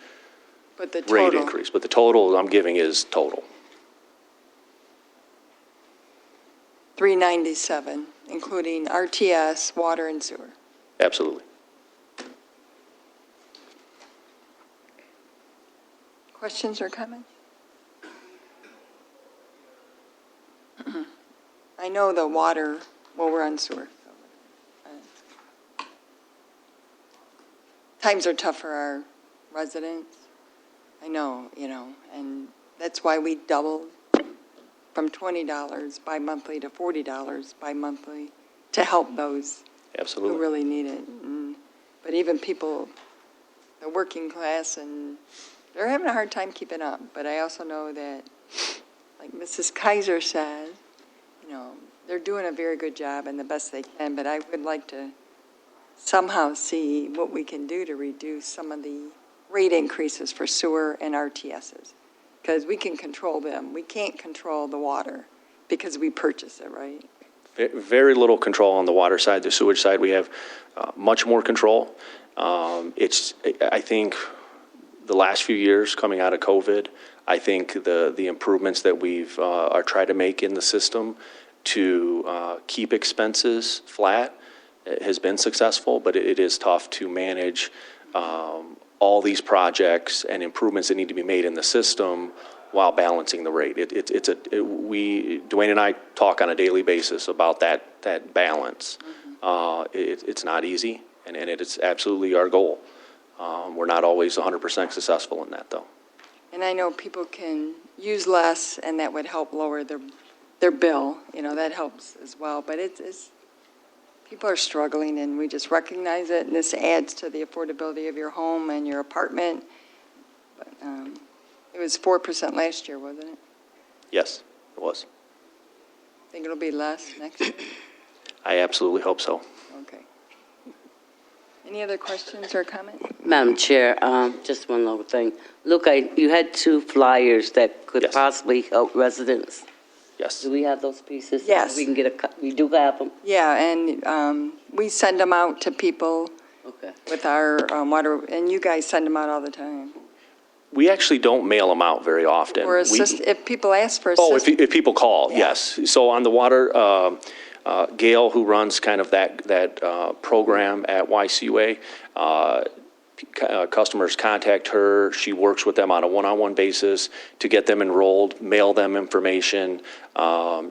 But the rate total, increase, but the total I'm giving is total. $397, including RTS, water and sewer. Absolutely. Questions or comments? I know the water, well, we're on sewer. Times are tough for our residents. I know, and that's why we doubled from $20 bi-monthly to $40 bi-monthly to help those Absolutely. who really need it. But even people, the working class, and they're having a hard time keeping up. But I also know that, like Mrs. Kaiser said, they're doing a very good job and the best they can. But I would like to somehow see what we can do to reduce some of the rate increases for sewer and RTSs. Because we can control them. We can't control the water because we purchase it, right? Very little control on the water side. The sewage side, we have much more control. I think the last few years coming out of COVID, I think the improvements that we've are trying to make in the system to keep expenses flat has been successful, but it is tough to manage all these projects and improvements that need to be made in the system while balancing the rate. Dwayne and I talk on a daily basis about that balance. It's not easy, and it is absolutely our goal. We're not always 100% successful in that, though. And I know people can use less, and that would help lower their bill. That helps as well. But people are struggling, and we just recognize it, and this adds to the affordability of your home and your apartment. But it was 4% last year, wasn't it? Yes, it was. Think it'll be less next year? I absolutely hope so. Okay. Any other questions or comments? Madam Chair, just one little thing. Look, you had 2 flyers that could Yes. possibly help residents. Yes. Do we have those pieces? Yes. We can we do have them? Yeah, and we send them out to people Okay. with our water, and you guys send them out all the time. We actually don't mail them out very often. Or if people ask for assistance. If people call, yes. So on the water, Gail, who runs kind of that program at YCUA, customers contact her. She works with them on a one-on-one basis to get them enrolled, mail them information.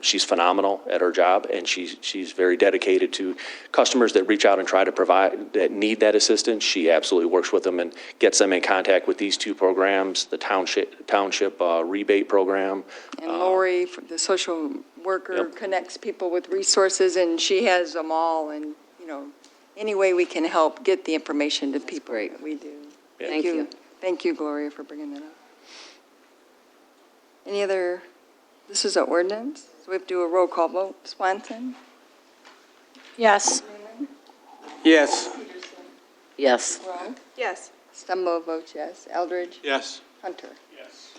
She's phenomenal at her job, and she's very dedicated to customers that reach out and try to provide, that need that assistance. She absolutely works with them and gets them in contact with these 2 programs, the township rebate program. And Lori, the social worker, connects people with resources, and she has them all, and, any way we can help get the information to people, we do. Thank you. Thank you, Gloria, for bringing that up. Any other, this is an ordinance, so we have to do a roll call vote. Swanson? Yes. Yes. Yes. Rowe? Yes. Stumbo votes yes. Eldridge? Yes. Hunter? Yes.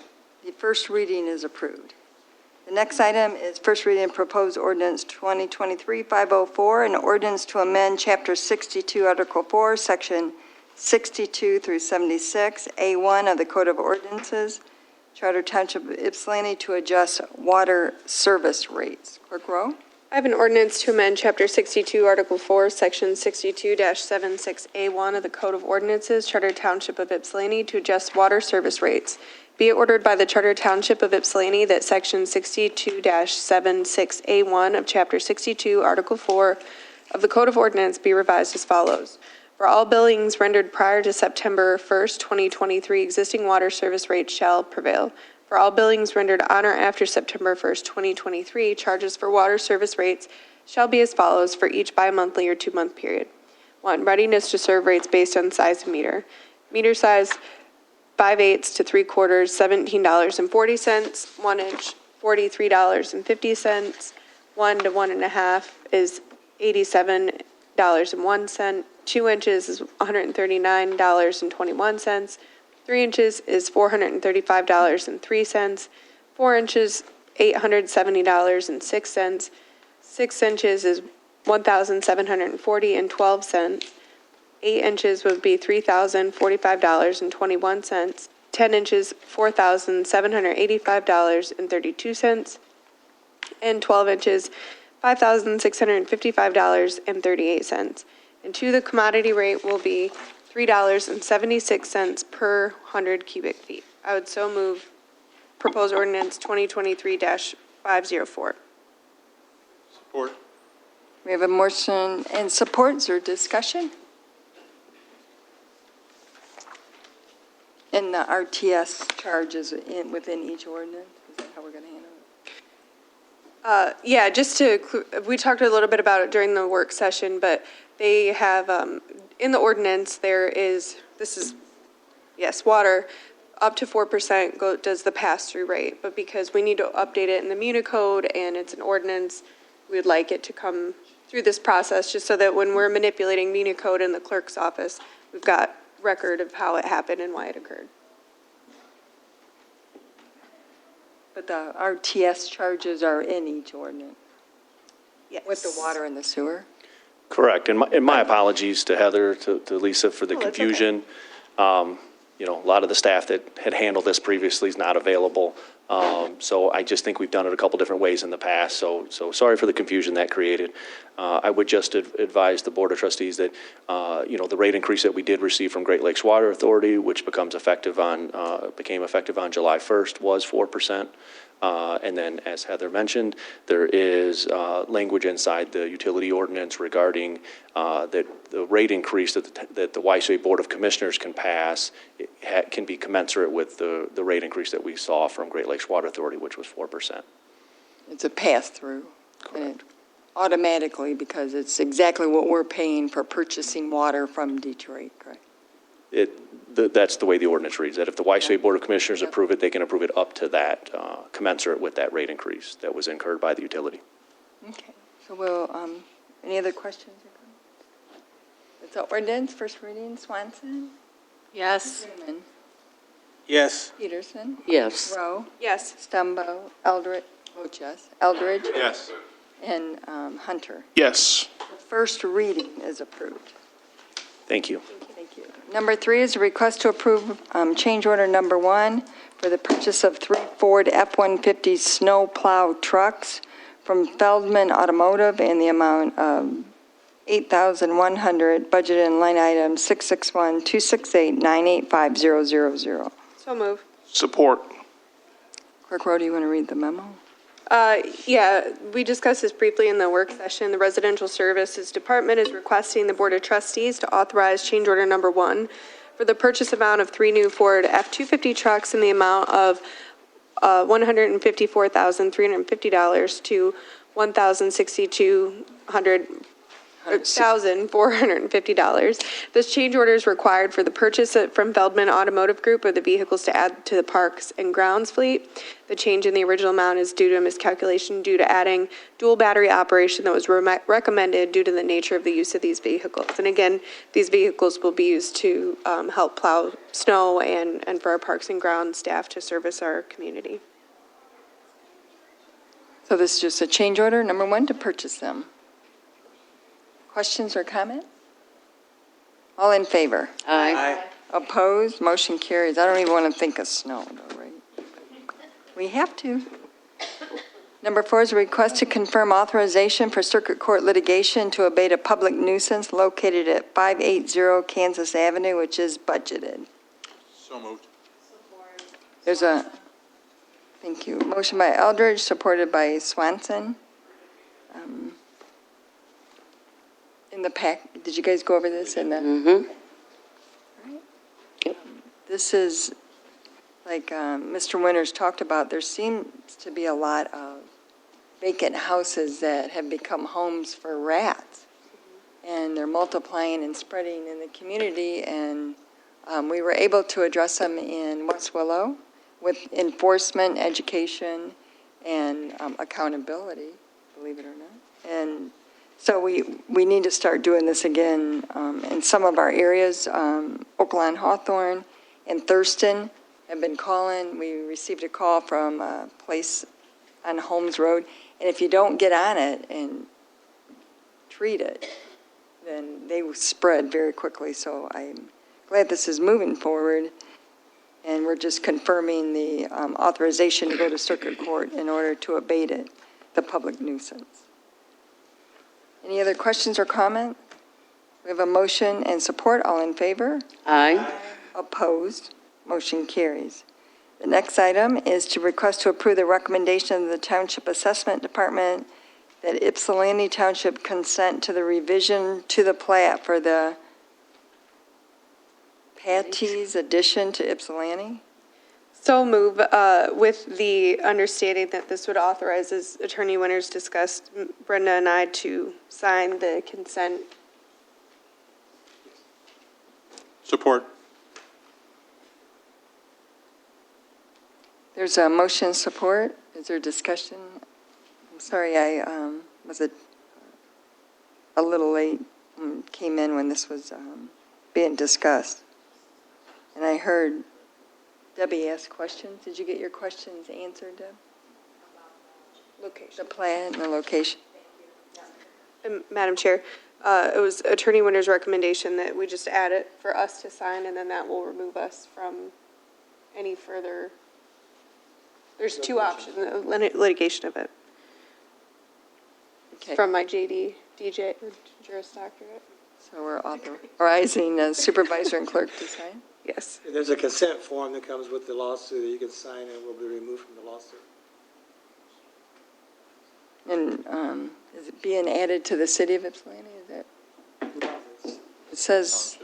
The first reading is approved. The next item is first reading of proposed ordinance 2023-504, an ordinance to amend Chapter 62, Article 4, Section 62 through 76, A1 of the Code of Ordinances, Charter Township of Ypsilanti, to adjust water service rates. Clerk Rowe? I have an ordinance to amend Chapter 62, Article 4, Section 62-76A1 of the Code of Ordinances, Charter Township of Ypsilanti, to adjust water service rates. Be it ordered by the Charter Township of Ypsilanti that Section 62-76A1 of Chapter 62, Article 4 of the Code of Ordinance be revised as follows. For all billings rendered prior to September 1st, 2023, existing water service rates shall prevail. For all billings rendered on or after September 1st, 2023, charges for water service rates shall be as follows for each bi-monthly or 2-month period. 1. Readiness to serve rates based on size of meter. Meter size 5/8 to 3/4, $17.40. 1 inch, $43.50. 1 to 1.5 is $87.01. 2 inches is $139.21. 3 inches is $435.03. 4 inches, $870.06. 6 inches is $1,740.12. 8 inches would be $3,045.21. 10 inches, $4,785.32. And 12 inches, $5,655.38. And 2, the commodity rate will be $3.76 per 100 cubic feet. I would so move proposed ordinance 2023-504. Support. We have a motion and support. Is there discussion? And the RTS charges within each ordinance? Is that how we're going to handle it? Yeah, just to, we talked a little bit about it during the work session, but they have, in the ordinance, there is, this is, yes, water, up to 4% does the pass-through rate, but because we need to update it in the Muni Code and it's an ordinance, we'd like it to come through this process just so that when we're manipulating Muni Code in the clerk's office, we've got record of how it happened and why it occurred. But the RTS charges are in each ordinance? Yes. With the water and the sewer? Correct. And my apologies to Heather, to Lisa for the Oh, that's confusion. You know, a lot of the staff that had handled this previously is not available. So I just think we've done it a couple different ways in the past. So sorry for the confusion that created. I would just advise the Board of Trustees that, you know, the rate increase that we did receive from Great Lakes Water Authority, which became effective on July 1st, was 4%. And then, as Heather mentioned, there is language inside the utility ordinance regarding that the rate increase that the YSA Board of Commissioners can pass can be commensurate with the rate increase that we saw from Great Lakes Water Authority, which was 4%. It's a pass-through. Correct. Automatically, because it's exactly what we're paying for purchasing water from Detroit, correct? That's the way the ordinance reads, that if the YSA Board of Commissioners approve it, they can approve it up to that, commensurate with that rate increase that was incurred by the utility. Okay, so we'll, any other questions or comments? It's an ordinance, first reading, Swanson? Yes. Freeman? Yes. Peterson? Yes. Rowe? Yes. Stumbo? Eldridge? Vote yes. Eldridge? Yes. And Hunter? Yes. The first reading is approved. Thank you. Thank you. Number 3 is a request to approve change order number 1 for the purchase of 3 Ford F-150 snow plow trucks from Feldman Automotive in the amount of $8,100, budgeted in line item 661-268-985000. So move. Support. Clerk Rowe, do you want to read the memo? Yeah, we discussed this briefly in the work session. The Residential Services Department is requesting the Board of Trustees to authorize change order number 1 for the purchase amount of 3 new Ford F-250 trucks in the amount of $154,350 to $1,600 $1,450. This change order is required for the purchase from Feldman Automotive Group of the vehicles to add to the Parks and Grounds fleet. The change in the original amount is due to a miscalculation due to adding dual battery operation that was recommended due to the nature of the use of these vehicles. And again, these vehicles will be used to help plow snow and for our Parks and Grounds staff to service our community. So this is just a change order, number one, to purchase them. Questions or comment? All in favor? Aye. Opposed? Motion carries. I don't even want to think of snow, though, right? We have to. Number 4 is a request to confirm authorization for circuit court litigation to abate a public nuisance located at 580 Kansas Avenue, which is budgeted. So moved. There's a, thank you, motion by Eldridge, supported by Swanson. In the pack, did you guys go over this in the? Mm-hmm. This is, like Mr. Winters talked about, there seems to be a lot of vacant houses that have become homes for rats. And they're multiplying and spreading in the community, and we were able to address them in West Willow with enforcement, education, and accountability, believe it or not. And so we need to start doing this again in some of our areas. Oakland, Hawthorne, and Thurston have been calling. We received a call from a place on Holmes Road, and if you don't get on it and treat it, then they will spread very quickly. So I'm glad this is moving forward, and we're just confirming the authorization to go to circuit court in order to abate it, the public nuisance. Any other questions or comment? We have a motion and support. All in favor? Aye. Opposed? Motion carries. The next item is to request to approve the recommendation of the Township Assessment Department that Ypsilanti Township consent to the revision to the plat for the Patty's addition to Ypsilanti. So move with the understanding that this would authorize, as Attorney Winters discussed, Brenda and I to sign the consent. Support. There's a motion support. Is there discussion? I'm sorry, I was a little late, came in when this was being discussed. And I heard Debbie ask questions. Did you get your questions answered, Deb? Location. The plan and the location. Madam Chair, it was Attorney Winters' recommendation that we just add it for us to sign, and then that will remove us from any further. There's two options, litigation of it. Okay. From my JD, DJ, Juris Doctorate. So we're authorizing the supervisor and clerk to sign? Yes. There's a consent form that comes with the lawsuit that you can sign and will be removed from the lawsuit. And is it being added to the city of Ypsilanti? Is it? It says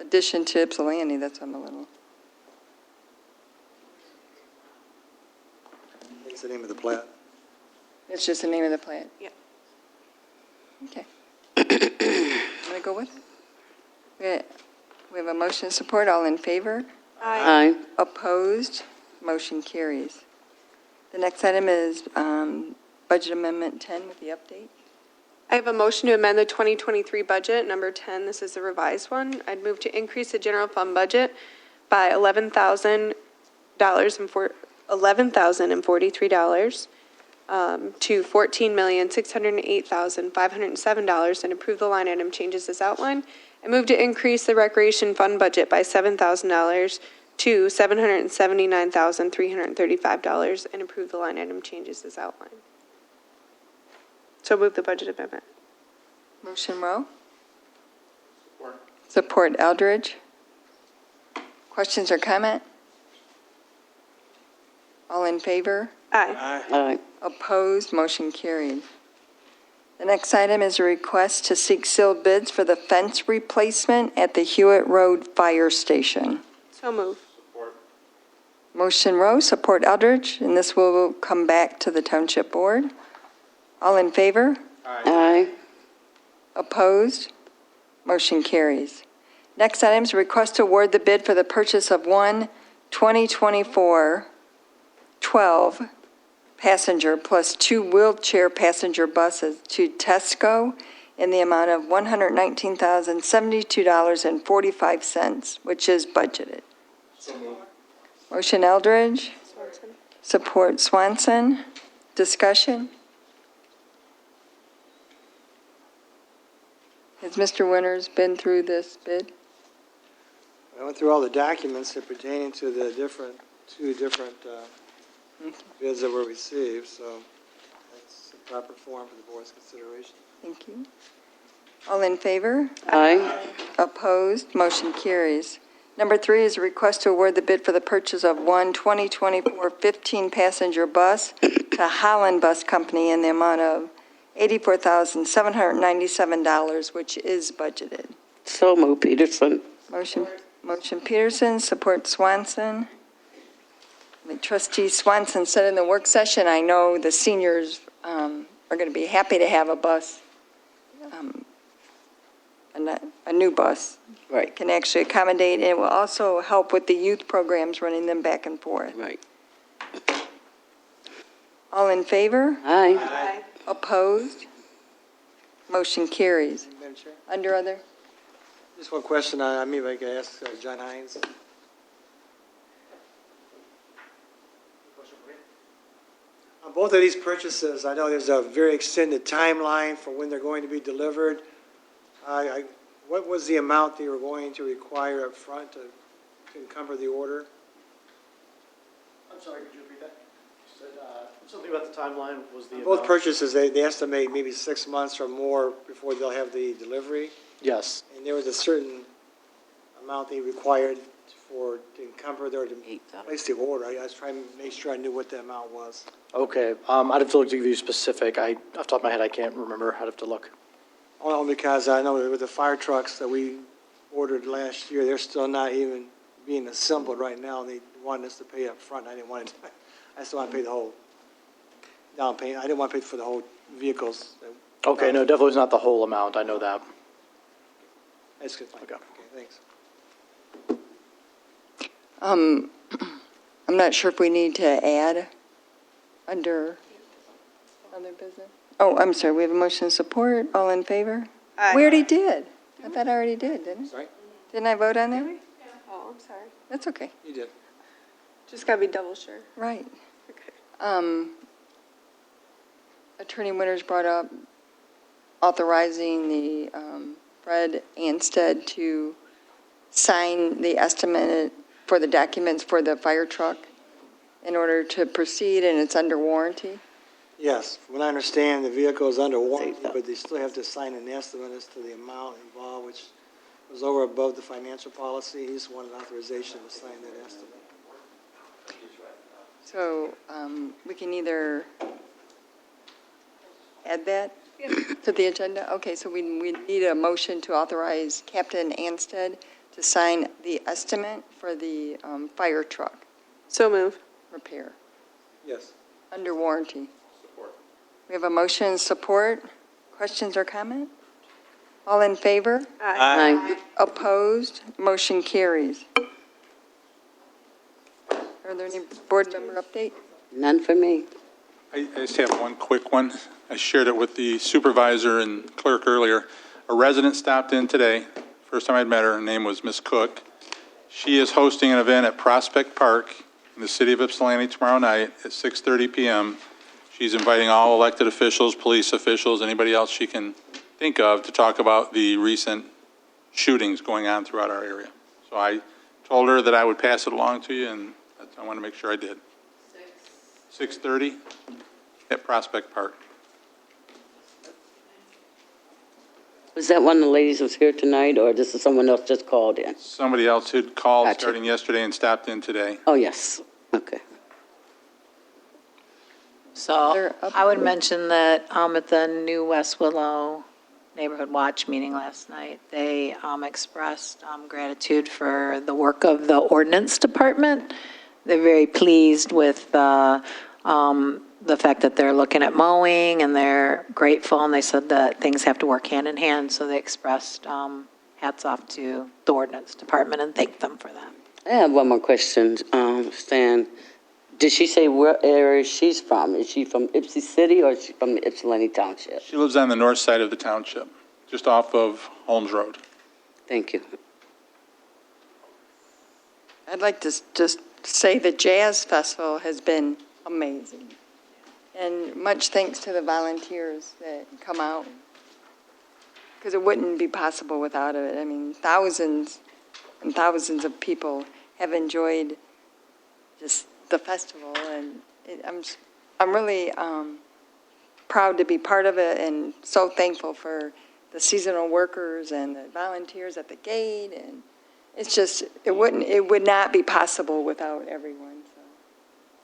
addition to Ypsilanti, that's why I'm a little. It's the name of the plat. It's just the name of the plant? Yeah. Okay. I'm going to go with it. We have a motion and support. All in favor? Aye. Opposed? Motion carries. The next item is Budget Amendment 10 with the update. I have a motion to amend the 2023 budget, number 10. This is the revised one. I'd move to increase the general fund budget by $11,043 to $14,608,507 and approve the line item changes as outlined. I move to increase the recreation fund budget by $7,000 to $779,335 and approve the line item changes as outlined. So move the budget amendment. Motion Rowe. Support Eldridge. Questions or comment? All in favor? Aye. Aye. Opposed? Motion carried. The next item is a request to seek sealed bids for the fence replacement at the Hewitt Road Fire Station. So move. Motion Rowe, support Eldridge, and this will come back to the Township Board. All in favor? Aye. Opposed? Motion carries. Next item is a request to award the bid for the purchase of one 2024 12 passenger plus 2 wheelchair passenger buses to Tesco in the amount of $119,072.45, which is budgeted. Motion Eldridge, support Swanson. Discussion? Has Mr. Winters been through this bid? I went through all the documents that pertaining to the two different bids that were received, so that's the proper form for the board's consideration. Thank you. All in favor? Aye. Opposed? Motion carries. Number 3 is a request to award the bid for the purchase of one 2024 15-passenger bus to Holland Bus Company in the amount of $84,797, which is budgeted. So moved, Peterson. Motion Peterson, support Swanson. Like Trustee Swanson said in the work session, I know the seniors are going to be happy to have a bus, a new bus. Right. Can actually accommodate, and it will also help with the youth programs, running them back and forth. Right. All in favor? Aye. Opposed? Motion carries. Madam Chair? Under other? Just one question, maybe I could ask John Hines. On both of these purchases, I know there's a very extended timeline for when they're going to be delivered. What was the amount that you were going to require up front to encumber the order? I'm sorry, could you repeat that? You said something about the timeline was the Both amount. purchases, they estimate maybe 6 months or more before they'll have the delivery. Yes. And there was a certain amount they required to encumber or to place the order. I was trying to make sure I knew what the amount was. Okay, I'd have to look to give you specific. Off the top of my head, I can't remember. I'd have to look. Only because I know with the fire trucks that we ordered last year, they're still not even being assembled right now. They wanted us to pay up front. I still want to pay the whole down payment. I didn't want to pay for the whole vehicles. Okay, no, definitely not the whole amount. I know that. That's good. Okay, thanks. I'm not sure if we need to add under other business. Oh, I'm sorry, we have a motion to support. All in favor? Aye. We already did. I thought I already did, didn't I? Sorry? Didn't I vote on that? Oh, I'm sorry. That's okay. You did. Just gotta be double sure. Right. Okay. Attorney Winters brought up authorizing the Fred Anstead to sign the estimate for the documents for the fire truck in order to proceed, and it's under warranty. Yes, from what I understand, the vehicle is under warranty, but they still have to sign an estimate as to the amount involved, which was over above the financial policy. He just wanted authorization to sign that estimate. So we can either add that to the agenda? Okay, so we need a motion to authorize Captain Anstead to sign the estimate for the fire truck So move. repair Yes. under warranty. We have a motion and support. Questions or comment? All in favor? Aye. Opposed? Motion carries. Are there any board member update? None for me. I just have one quick one. I shared it with the supervisor and clerk earlier. A resident stopped in today. First time I'd met her. Her name was Miss Cook. She is hosting an event at Prospect Park in the city of Ypsilanti tomorrow night at 6:30 p.m. She's inviting all elected officials, police officials, anybody else she can think of to talk about the recent shootings going on throughout our area. So I told her that I would pass it along to you, and I want to make sure I did. 6:30 at Prospect Park. Was that one of the ladies was here tonight, or this is someone else just called in? Somebody else who'd called Gotcha. starting yesterday and stopped in today. Oh, yes. Okay. So I would mention that at the new West Willow Neighborhood Watch meeting last night, they expressed gratitude for the work of the ordinance department. They're very pleased with the the fact that they're looking at mowing and they're grateful, and they said that things have to work hand in hand, so they expressed hats off to the ordinance department and thanked them for that. I have one more question, Stan. Did she say where area she's from? Is she from Ypsi City or is she from Ypsilanti Township? She lives on the north side of the township, just off of Holmes Road. Thank you. I'd like to just say the Jazz Festival has been amazing. And much thanks to the volunteers that come out, because it wouldn't be possible without it. I mean, thousands and thousands of people have enjoyed just the festival, and I'm really proud to be part of it, and so thankful for the seasonal workers and the volunteers at the gate, and it's just it would not be possible without everyone. So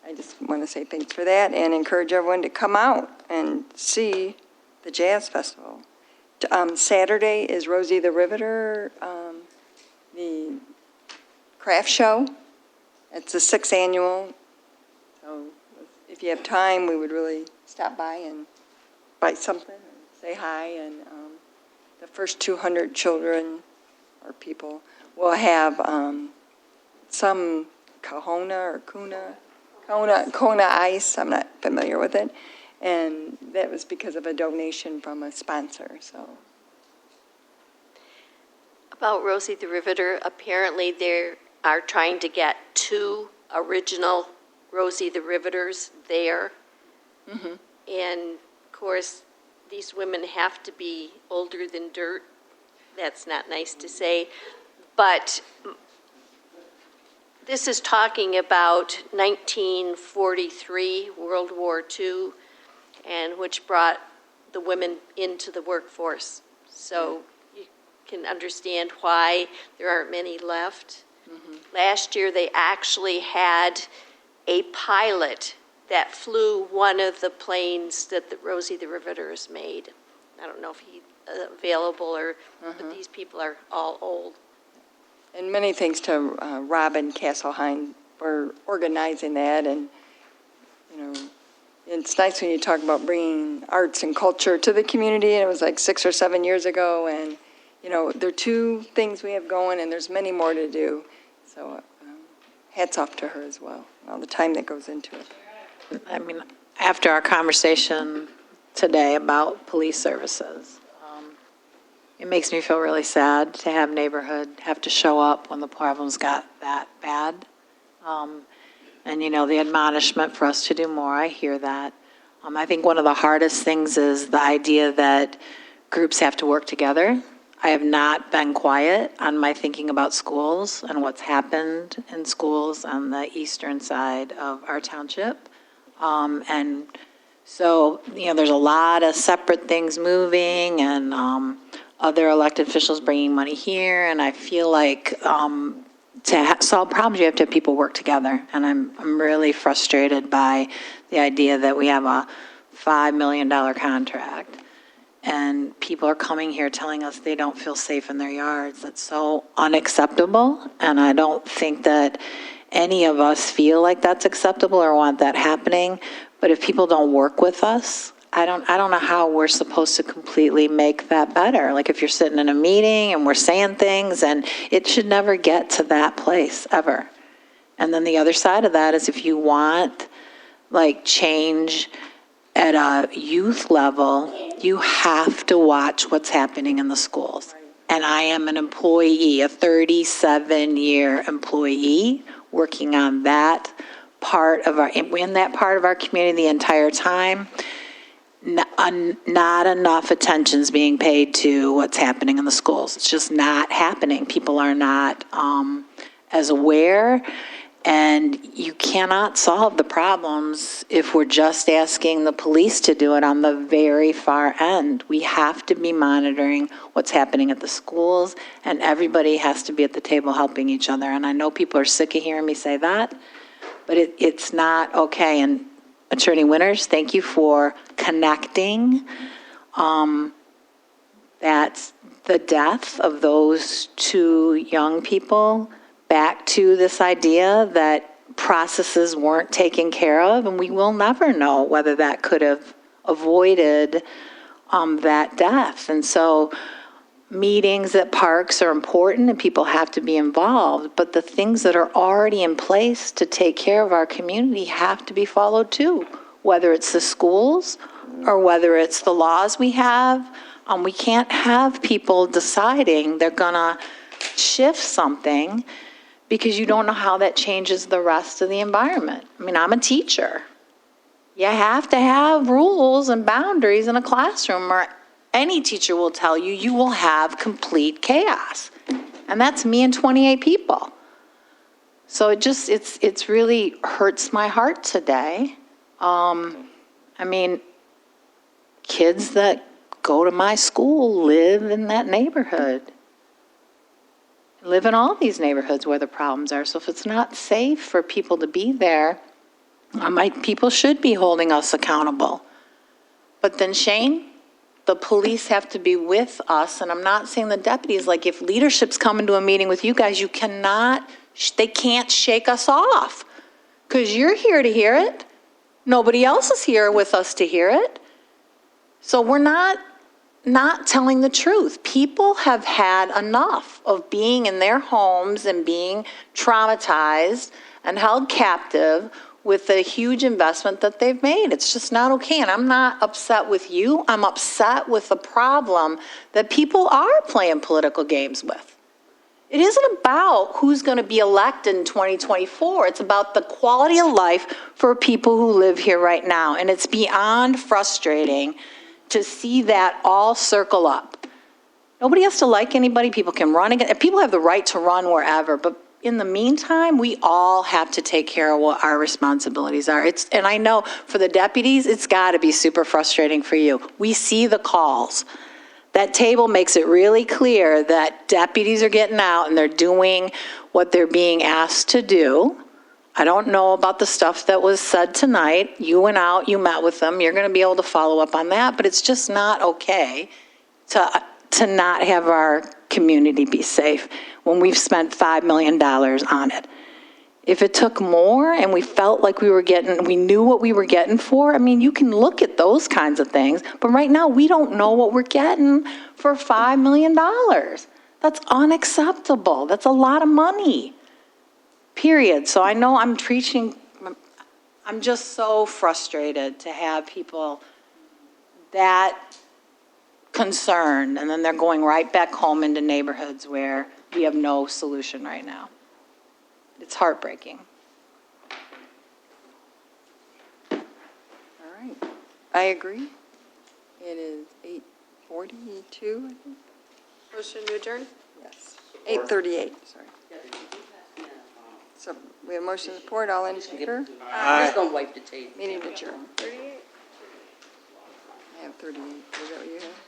I just want to say thanks for that and encourage everyone to come out and see the Jazz Festival. Saturday is Rosie the Riveter, the craft show. It's the 6th annual. So if you have time, we would really stop by and buy something and say hi. And the first 200 children or people will have some Kona ice. I'm not familiar with it. And that was because of a donation from a sponsor. So About Rosie the Riveter, apparently they are trying to get 2 original Rosie the Riveters there. Mm-hmm. And of course, these women have to be older than dirt. That's not nice to say. But this is talking about 1943, World War II, and which brought the women into the workforce. So you can understand why there aren't many left. Mm-hmm. Last year, they actually had a pilot that flew one of the planes that the Rosie the Riveters made. I don't know if he's available or, but these people are all old. And many thanks to Robin Castleheim for organizing that. And, you know, it's nice when you talk about bringing arts and culture to the community. And it was like 6 or 7 years ago. And, you know, there are 2 things we have going, and there's many more to do. So hats off to her as well, all the time that goes into it. I mean, after our conversation today about police services, it makes me feel really sad to have neighborhood have to show up when the problems got that bad. And, you know, the admonishment for us to do more, I hear that. I think one of the hardest things is the idea that groups have to work together. I have not been quiet on my thinking about schools and what's happened in schools on the eastern side of our township. And so, you know, there's a lot of separate things moving and other elected officials bringing money here. And I feel like to solve problems, you have to have people work together. And I'm really frustrated by the idea that we have a $5 million contract and people are coming here telling us they don't feel safe in their yards. That's so unacceptable. And I don't think that any of us feel like that's acceptable or want that happening. But if people don't work with us, I don't know how we're supposed to completely make that better. Like if you're sitting in a meeting and we're saying things, and it should never get to that place ever. And then the other side of that is if you want like change at a youth level, you have to watch what's happening in the schools. And I am an employee, a 37-year employee working on that part of in that part of our community the entire time. Not enough attention is being paid to what's happening in the schools. It's just not happening. People are not as aware, and you cannot solve the problems if we're just asking the police to do it on the very far end. We have to be monitoring what's happening at the schools, and everybody has to be at the table helping each other. And I know people are sick of hearing me say that, but it's not okay. And Attorney Winters, thank you for connecting that the death of those 2 young people back to this idea that processes weren't taken care of, and we will never know whether that could have avoided that death. And so meetings at parks are important and people have to be involved, but the things that are already in place to take care of our community have to be followed too, whether it's the schools or whether it's the laws we have. We can't have people deciding they're gonna shift something because you don't know how that changes the rest of the environment. I mean, I'm a teacher. You have to have rules and boundaries in a classroom, or any teacher will tell you, you will have complete chaos. And that's me and 28 people. So it's really hurts my heart today. I mean, kids that go to my school live in that neighborhood. Live in all these neighborhoods where the problems are. So if it's not safe for people to be there, people should be holding us accountable. But then, Shane, the police have to be with us, and I'm not saying the deputies, like if leadership's coming to a meeting with you guys, they can't shake us off because you're here to hear it. Nobody else is here with us to hear it. So we're not telling the truth. People have had enough of being in their homes and being traumatized and held captive with the huge investment that they've made. It's just not okay. And I'm not upset with you. I'm upset with the problem that people are playing political games with. It isn't about who's going to be elected in 2024. It's about the quality of life for people who live here right now. And it's beyond frustrating to see that all circle up. Nobody has to like anybody. People can run again. People have the right to run wherever. But in the meantime, we all have to take care of what our responsibilities are. And I know for the deputies, it's got to be super frustrating for you. We see the calls. That table makes it really clear that deputies are getting out and they're doing what they're being asked to do. I don't know about the stuff that was said tonight. You went out, you met with them. You're going to be able to follow up on that, but it's just not okay to not have our community be safe when we've spent $5 million on it. If it took more and we felt like we knew what we were getting for, I mean, you can look at those kinds of things, but right now we don't know what we're getting for $5 million. That's unacceptable. That's a lot of money, period. So I know I'm just so frustrated to have people that concerned, and then they're going right back home into neighborhoods where we have no solution right now. It's heartbreaking. All right. I agree. It is 8:42, I think. Motion to adjourn? Yes. 8:38, sorry. So we have motion to support. All in favor? I'm just going to wipe the tape. Meeting adjourned. 38. I have 38. Is that what you have?